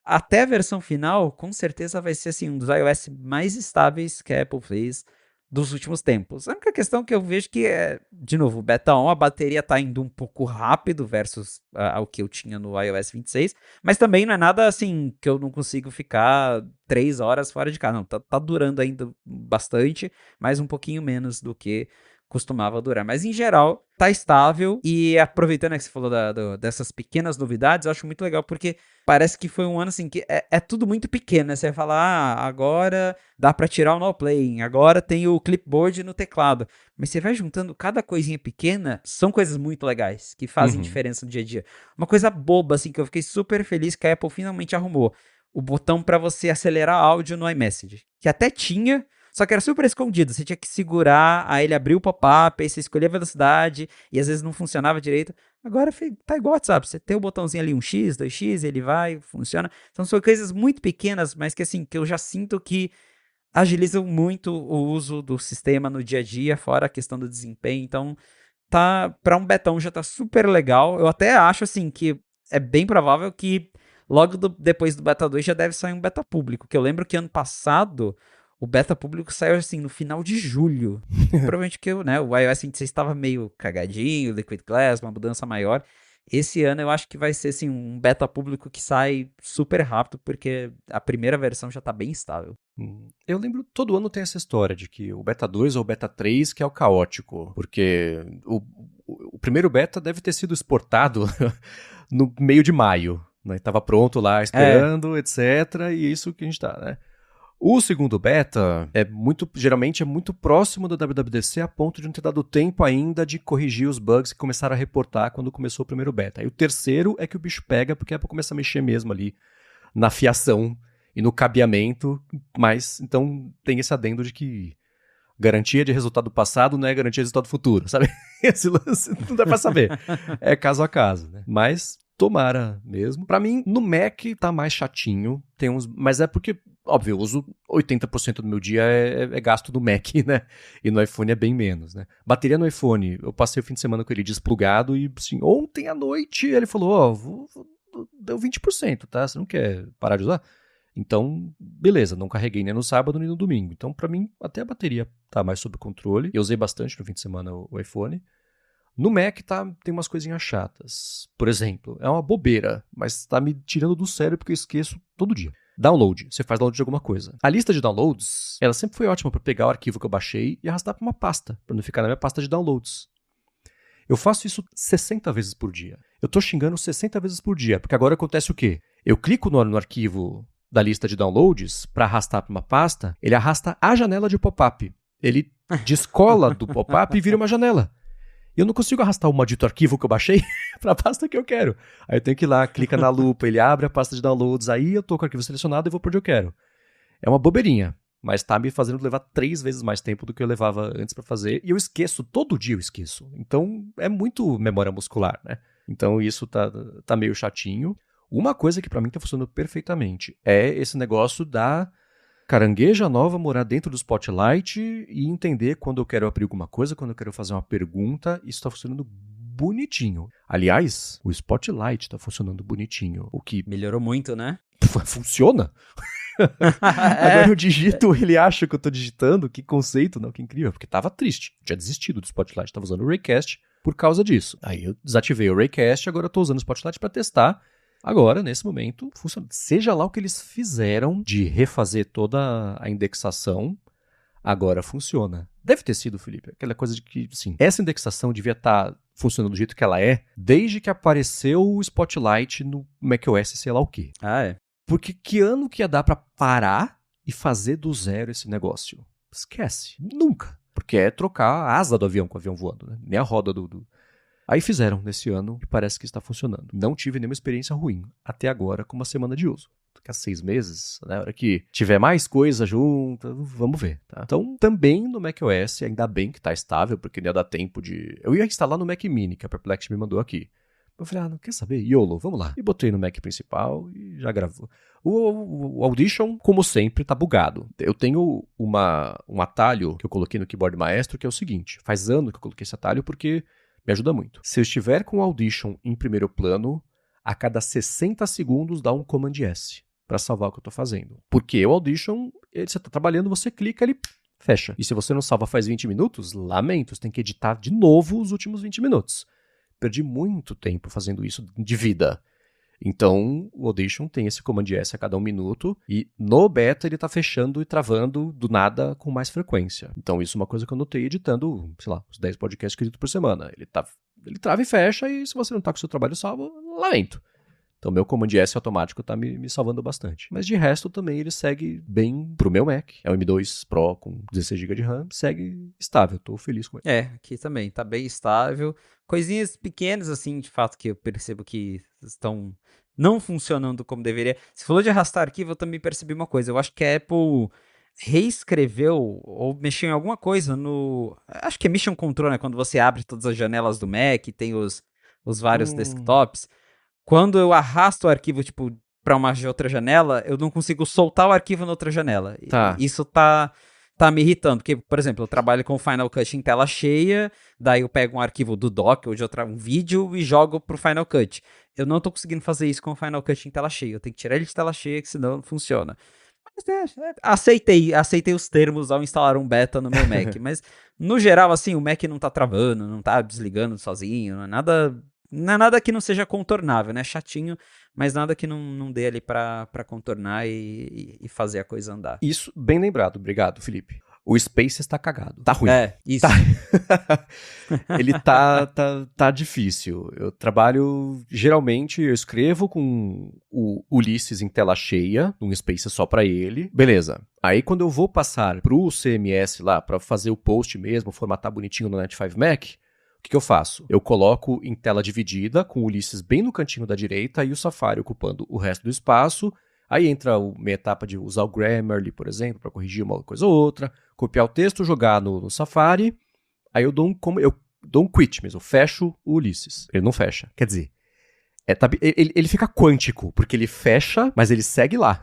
até a versão final, com certeza vai ser assim, um dos iOS mais estáveis que a Apple fez dos últimos tempos. A única questão que eu vejo que é, de novo, o Beta 1, a bateria tá indo um pouco rápido versus ao que eu tinha no iOS 26, mas também não é nada assim que eu não consigo ficar 3 horas fora de casa. Não, tá durando ainda bastante, mas um pouquinho menos do que costumava durar. Mas em geral, tá estável. E aproveitando que você falou dessas pequenas novidades, eu acho muito legal porque parece que foi um ano assim que é tudo muito pequeno, né? Você vai falar, agora dá pra tirar o no playing, agora tem o clipboard no teclado. Mas você vai juntando cada coisinha pequena, são coisas muito legais, que fazem diferença no dia a dia. Uma coisa boba, assim, que eu fiquei super feliz que a Apple finalmente arrumou. O botão pra você acelerar áudio no iMessage. Que até tinha, só que era super escondido. Você tinha que segurar, aí ele abriu o pop-up, aí você escolhia a velocidade, e às vezes não funcionava direito. Agora tá igual o WhatsApp. Você tem o botãozinho ali, 1x, 2x, ele vai, funciona. Então são coisas muito pequenas, mas que assim, que eu já sinto que agilizam muito o uso do sistema no dia a dia, fora a questão do desempenho. Então, tá, para um betão já tá super legal. Eu até acho assim que é bem provável que logo depois do beta 2 já deve sair um beta público, que eu lembro que ano passado o beta público saiu assim no final de julho. Provavelmente que né, o iOS 26 estava meio cagadinho, Liquid Glass, uma mudança maior. Esse ano eu acho que vai ser assim, um beta público que sai super rápido, porque a primeira versão já tá bem estável.
Eu lembro, todo ano tem essa história de que o beta 2 ou o beta 3 que é o caótico, porque o primeiro beta deve ter sido exportado no meio de maio, né? Tava pronto lá, esperando, etc, e é isso que a gente tá, né? O segundo beta geralmente é muito próximo do WWDC a ponto de não ter dado tempo ainda de corrigir os bugs que começaram a reportar quando começou o primeiro beta. E o terceiro é que o bicho pega porque é pra começar a mexer mesmo ali na fiação e no cabeamento, mas então tem esse adendo de que garantia de resultado passado não é garantia de resultado futuro, sabe? Esse lance não dá pra saber. É caso a caso, né? Mas tomara mesmo. Pra mim, no Mac tá mais chatinho, mas é porque, óbvio, eu uso 80% do meu dia é gasto do Mac, né? E no iPhone é bem menos, né? Bateria no iPhone, eu passei o fim de semana com ele desplugado e, assim, ontem à noite ele falou, deu 20%, tá? Você não quer parar de usar? Então, beleza, não carreguei nem no sábado nem no domingo. Então, pra mim, até a bateria tá mais sob controle. Eu usei bastante no fim de semana o iPhone. No Mac tem umas coisinhas chatas. Por exemplo, é uma bobeira, mas tá me tirando do sério porque eu esqueço todo dia. Download, você faz download de alguma coisa. A lista de downloads, ela sempre foi ótima para pegar o arquivo que eu baixei e arrastar para uma pasta, para não ficar na minha pasta de downloads. Eu faço isso 60 vezes por dia. Eu tô xingando 60 vezes por dia, porque agora acontece o quê? Eu clico no arquivo da lista de downloads para arrastar para uma pasta, ele arrasta a janela de pop-up. Ele descola do pop-up e vira uma janela. E eu não consigo arrastar o maldito arquivo que eu baixei para a pasta que eu quero. Aí eu tenho que ir lá, clica na lupa, ele abre a pasta de downloads, aí eu tô com o arquivo selecionado e vou para onde eu quero. É uma bobeirinha, mas tá me fazendo levar 3 vezes mais tempo do que eu levava antes para fazer. E eu esqueço, todo dia eu esqueço. Então é muito memória muscular, né? Então isso tá meio chatinho. Uma coisa que para mim tá funcionando perfeitamente é esse negócio da carangueja nova morar dentro do Spotlight e entender quando eu quero abrir alguma coisa, quando eu quero fazer uma pergunta. Isso está funcionando bonitinho. Aliás, o Spotlight está funcionando bonitinho. O que
melhorou muito, né?
funciona. Agora eu digito, ele acha que eu tô digitando, que conceito, não, que incrível, porque tava triste. Eu tinha desistido do Spotlight, tava usando o Raycast por causa disso. Aí eu desativei o Raycast, agora eu tô usando o Spotlight pra testar. Agora, nesse momento, funciona. Seja lá o que eles fizeram de refazer toda a indexação, agora funciona. Deve ter sido, Felipe, aquela coisa de que, sim, essa indexação devia estar funcionando do jeito que ela é, desde que apareceu o Spotlight no macOS, sei lá o quê.
Ah, é?
Porque que ano que ia dar pra parar e fazer do zero esse negócio? Esquece. Nunca. Porque é trocar a asa do avião com o avião voando, né? Nem a roda do... Aí fizeram nesse ano e parece que está funcionando. Não tive nenhuma experiência ruim até agora com uma semana de uso. Daqui a 6 meses, na hora que tiver mais coisa junto, vamos ver, tá? Então, também no macOS, ainda bem que tá estável, porque não ia dar tempo de... Eu ia instalar no Mac Mini, que a Perplexity me mandou aqui. Eu falei, não quer saber? YOLO, vamos lá. E botei no Mac principal e já gravou. O Audition, como sempre, tá bugado. Eu tenho um atalho que eu coloquei no Keyboard Maestro, que é o seguinte. Faz ano que eu coloquei esse atalho porque me ajuda muito. Se eu estiver com o Audition em primeiro plano, a cada 60 segundos dá um Command S para salvar o que eu tô fazendo. Porque o Audition, você tá trabalhando, você clica, ele fecha. E se você não salva faz 20 minutos, lamento, você tem que editar de novo os últimos 20 minutos. Perdi muito tempo fazendo isso de vida. Então, o Audition tem esse Command S a cada 1 minuto e no beta ele tá fechando e travando do nada com mais frequência. Então, isso é uma coisa que eu notei editando, sei lá, os 10 podcasts que eu edito por semana. Ele trava e fecha e se você não tá com o seu trabalho salvo, lamento. Então, meu Command S automático tá me salvando bastante. Mas de resto, também ele segue bem pro meu Mac. É o M2 Pro com 16 GB de RAM, segue estável. Tô feliz com ele.
É, aqui também, tá bem estável. Coisinhas pequenas, assim, de fato, que eu percebo que estão não funcionando como deveria. Você falou de arrastar arquivo, eu também percebi uma coisa. Eu acho que a Apple reescreveu ou mexeu em alguma coisa no... Acho que é Mission Control, né? Quando você abre todas as janelas do Mac, tem os vários desktops. Quando eu arrasto o arquivo, tipo, pra uma outra janela, eu não consigo soltar o arquivo na outra janela.
Tá.
Isso tá me irritando, porque, por exemplo, eu trabalho com o Final Cut em tela cheia, daí eu pego um arquivo do dock ou de um vídeo e jogo pro Final Cut. Eu não tô conseguindo fazer isso com o Final Cut em tela cheia, eu tenho que tirar ele de tela cheia, que senão não funciona. Mas aceitei os termos ao instalar um beta no meu Mac, mas no geral, assim, o Mac não tá travando, não tá desligando sozinho, não é nada que não seja contornável, né? Chatinho, mas nada que não dê ali pra contornar e fazer a coisa andar.
Isso, bem lembrado. Obrigado, Felipe. O Space está cagado. Tá ruim.
É, isso.
Ele tá difícil. Eu trabalho, geralmente, eu escrevo com o Ulysses em tela cheia, um Space só pra ele. Beleza. Aí quando eu vou passar pro CMS lá, pra fazer o post mesmo, formatar bonitinho no Net5 Mac, o que eu faço? Eu coloco em tela dividida, com o Ulysses bem no cantinho da direita e o Safari ocupando o resto do espaço. Aí entra a minha etapa de usar o Grammarly, por exemplo, para corrigir uma coisa ou outra, copiar o texto, jogar no Safari. Aí eu dou um quit mesmo, eu fecho o Ulysses. Ele não fecha. Quer dizer, ele fica quântico, porque ele fecha, mas ele segue lá.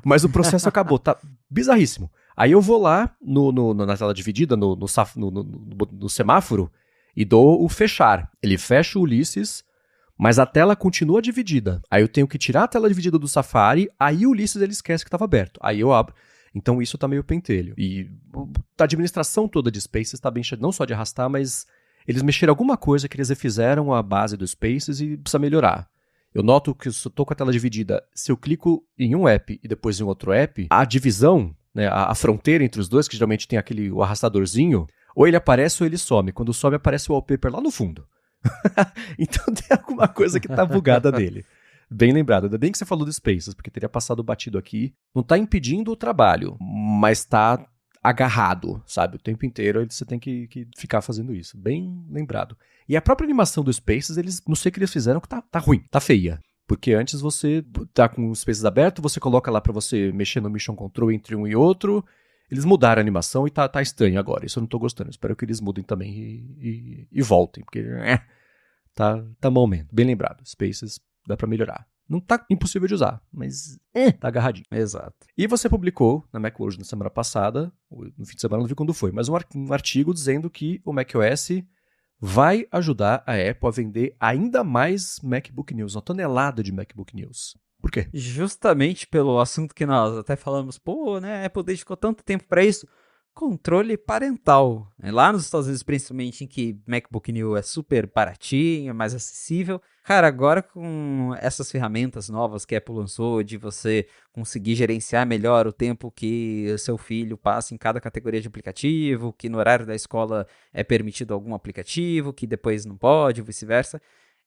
Mas o processo acabou, tá bizarríssimo. Aí eu vou lá na tela dividida, no semáforo, e dou o fechar. Ele fecha o Ulysses, mas a tela continua dividida. Aí eu tenho que tirar a tela dividida do Safari, aí o Ulysses ele esquece que estava aberto. Aí eu abro. Então isso tá meio pentelho. E a administração toda de Spaces está bem cheia, não só de arrastar, mas eles mexeram alguma coisa que eles refizeram a base do Spaces e precisa melhorar. Eu noto que se eu tô com a tela dividida, se eu clico em um app e depois em outro app, a divisão, né, a fronteira entre os dois, que geralmente tem o arrastadorzinho, ou ele aparece ou ele some. Quando some, aparece o wallpaper lá no fundo. Então tem alguma coisa que tá bugada nele. Bem lembrado. Ainda bem que você falou do Spaces, porque teria passado batido aqui. Não tá impedindo o trabalho, mas tá agarrado, sabe? O tempo inteiro você tem que ficar fazendo isso. Bem lembrado. E a própria animação do Spaces, não sei o que eles fizeram, que tá ruim, tá feia. Porque antes você tá com o Spaces aberto, você coloca lá pra você mexer no Mission Control entre um e outro. Eles mudaram a animação e tá estranho agora. Isso eu não tô gostando. Espero que eles mudem também e voltem. Porque tá momento. Bem lembrado. Spaces dá pra melhorar. Não tá impossível de usar, mas tá agarradinho.
Exato.
E você publicou na Macworld na semana passada, no fim de semana, não vi quando foi, mas um artigo dizendo que o macOS vai ajudar a Apple a vender ainda mais MacBook News, uma tonelada de MacBook News. Por quê?
Justamente pelo assunto que nós até falamos, pô, né, a Apple dedicou tanto tempo para isso, controle parental. Lá nos Estados Unidos, principalmente, em que MacBook New é super baratinho, é mais acessível. Cara, agora com essas ferramentas novas que a Apple lançou, de você conseguir gerenciar melhor o tempo que seu filho passa em cada categoria de aplicativo, que no horário da escola é permitido algum aplicativo, que depois não pode, vice-versa.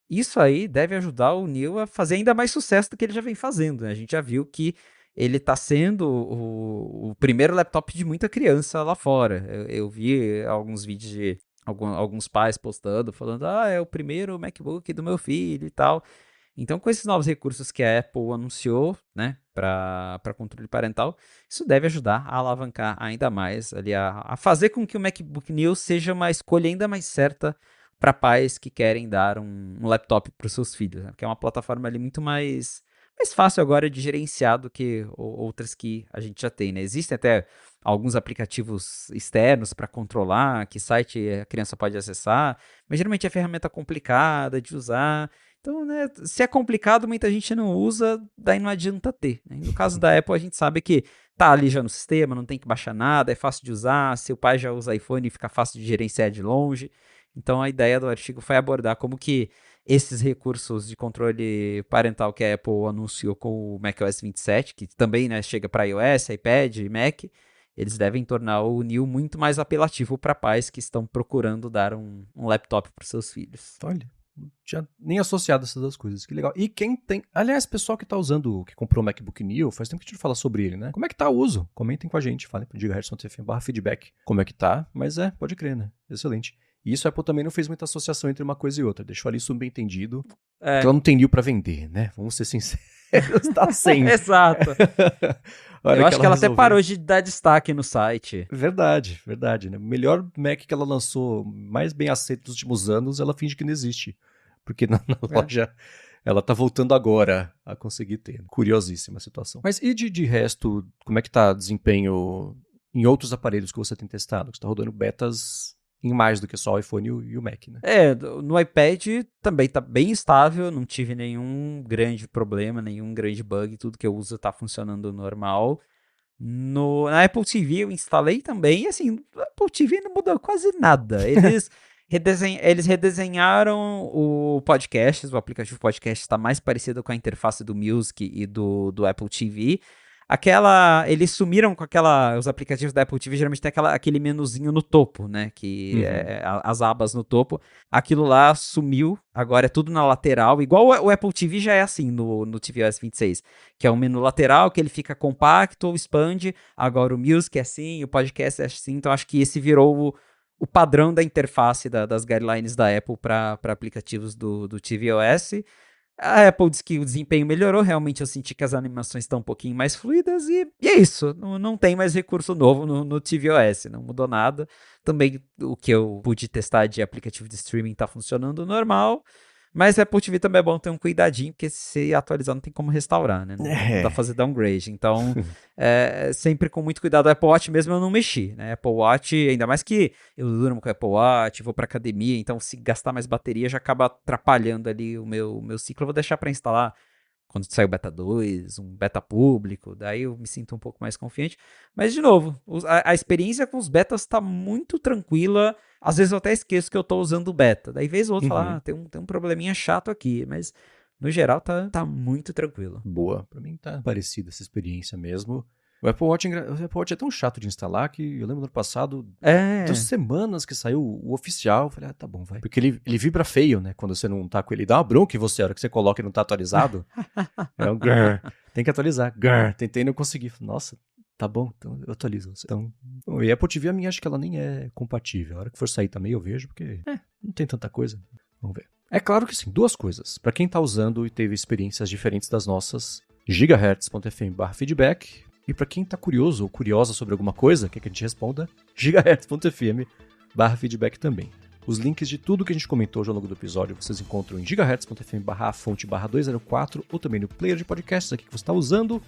Isso aí deve ajudar o Neil a fazer ainda mais sucesso do que ele já vem fazendo, né? A gente já viu que ele está sendo o primeiro laptop de muita criança lá fora. Eu vi alguns vídeos de alguns pais postando, falando, é o primeiro MacBook do meu filho e tal. Então, com esses novos recursos que a Apple anunciou, né, para controle parental, isso deve ajudar a alavancar ainda mais, ali, a fazer com que o MacBook Neo seja uma escolha ainda mais certa para pais que querem dar um laptop para os seus filhos, né? Que é uma plataforma ali muito mais fácil agora de gerenciar do que outras que a gente já tem, né? Existem até alguns aplicativos externos para controlar que site a criança pode acessar, mas geralmente é ferramenta complicada de usar. Então, né, se é complicado, muita gente não usa, daí não adianta ter, né? No caso da Apple, a gente sabe que tá ali já no sistema, não tem que baixar nada, é fácil de usar, seu pai já usa iPhone, fica fácil de gerenciar de longe. Então, a ideia do artigo foi abordar como que esses recursos de controle parental que a Apple anunciou com o macOS 27, que também, né, chega para iOS, iPad e Mac, eles devem tornar o New muito mais apelativo para pais que estão procurando dar um laptop para seus filhos.
Olha, não tinha nem associado essas duas coisas, que legal. E quem tem... Aliás, pessoal que tá usando, que comprou o MacBook Neo, faz tempo que a gente fala sobre ele, né? Como é que tá o uso? Comentem com a gente, falem pro gigahertz.fm/feedback como é que tá, mas pode crer, né? Excelente. E isso a Apple também não fez muita associação entre uma coisa e outra, deixou ali subentendido, porque ela não tem Neo pra vender, né? Vamos ser sinceros, tá sem.
Exato. Eu acho que ela até parou de dar destaque no site.
Verdade, né? O melhor Mac que ela lançou, mais bem aceito nos últimos anos, ela finge que não existe. Porque na loja ela tá voltando agora a conseguir ter. Curiosíssima a situação. Mas e de resto, como é que tá o desempenho em outros aparelhos que você tem testado? Você tá rodando betas em mais do que só o iPhone e o Mac, né?
No iPad também tá bem estável, não tive nenhum grande problema, nenhum grande bug, tudo que eu uso tá funcionando normal. Na Apple TV eu instalei também, e assim, a Apple TV não mudou quase nada. Eles redesenharam o podcast, o aplicativo podcast está mais parecido com a interface do Music e do Apple TV. Eles sumiram com os aplicativos da Apple TV, geralmente tem aquele menuzinho no topo, né, que é as abas no topo. Aquilo lá sumiu, agora é tudo na lateral, igual o Apple TV já é assim no tvOS 26, que é um menu lateral, que ele fica compacto ou expande. Agora o Music é assim, o podcast é assim, então acho que esse virou o padrão da interface das guidelines da Apple para aplicativos do tvOS. A Apple diz que o desempenho melhorou, realmente eu senti que as animações estão um pouquinho mais fluidas e é isso, não tem mais recurso novo no tvOS, não mudou nada. Também o que eu pude testar de aplicativo de streaming está funcionando normal, mas a Apple TV também é bom ter um cuidadinho, porque se atualizar não tem como restaurar, né? Não dá pra fazer downgrade. Então, sempre com muito cuidado. O Apple Watch mesmo eu não mexi, né? Apple Watch, ainda mais que eu durmo com o Apple Watch, vou pra academia, então se gastar mais bateria já acaba atrapalhando ali o meu ciclo. Eu vou deixar pra instalar quando sair o beta 2, um beta público, daí eu me sinto um pouco mais confiante. Mas, de novo, a experiência com os betas tá muito tranquila. Às vezes eu até esqueço que eu tô usando o beta. Daí, vez ou outra, falar, tem um probleminha chato aqui. Mas, no geral, tá muito tranquilo.
Boa. Pra mim tá parecida essa experiência mesmo. O Apple Watch é tão chato de instalar que eu lembro no ano passado, 2 semanas que saiu o oficial, eu falei, tá bom, vai. Porque ele vibra feio, né, quando você não tá com ele. Dá uma bronca em você, a hora que você coloca e não tá atualizado. É um grrr, tem que atualizar, grrr, tentei e não consegui. Nossa, tá bom, então eu atualizo. Então, e a Apple TV, a minha, acho que ela nem é compatível. A hora que for sair também eu vejo, porque não tem tanta coisa. Vamos ver. É claro que sim, 2 coisas. Pra quem tá usando e teve experiências diferentes das nossas, gigahertz.fm/feedback. E para quem tá curioso ou curiosa sobre alguma coisa, quer que a gente responda, gigahertz.fm/feedback também. Os links de tudo que a gente comentou ao longo do episódio vocês encontram em gigahertz.fm/fonte/204 ou também no player de podcasts aqui que você está usando.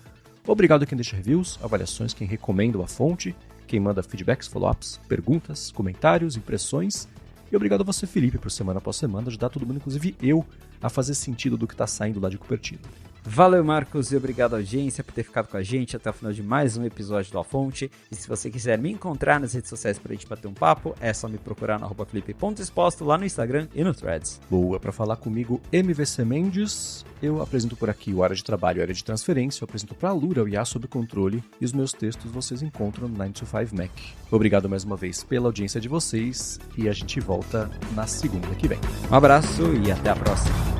Obrigado a quem deixa reviews, avaliações, quem recomenda a fonte, quem manda feedbacks, follow-ups, perguntas, comentários, impressões. E obrigado a você, Felipe, por semana após semana ajudar todo mundo, inclusive eu, a fazer sentido do que está saindo lá de Cupertino.
Valeu, Marcos, e obrigado, audiência, por ter ficado com a gente até o final de mais um episódio do A Fonte. E se você quiser me encontrar nas redes sociais pra gente bater um papo, é só me procurar no @felipe.exposto lá no Instagram e no Threads.
Boa, para falar comigo, MVC Mendes. Eu apresento por aqui o Área de Trabalho e Área de Transferência, eu apresento para a Lura o IA Sob Controle, e os meus textos vocês encontram no 9to5 Mac. Obrigado mais uma vez pela audiência de vocês, e a gente volta na segunda que vem.
Um abraço e até a próxima.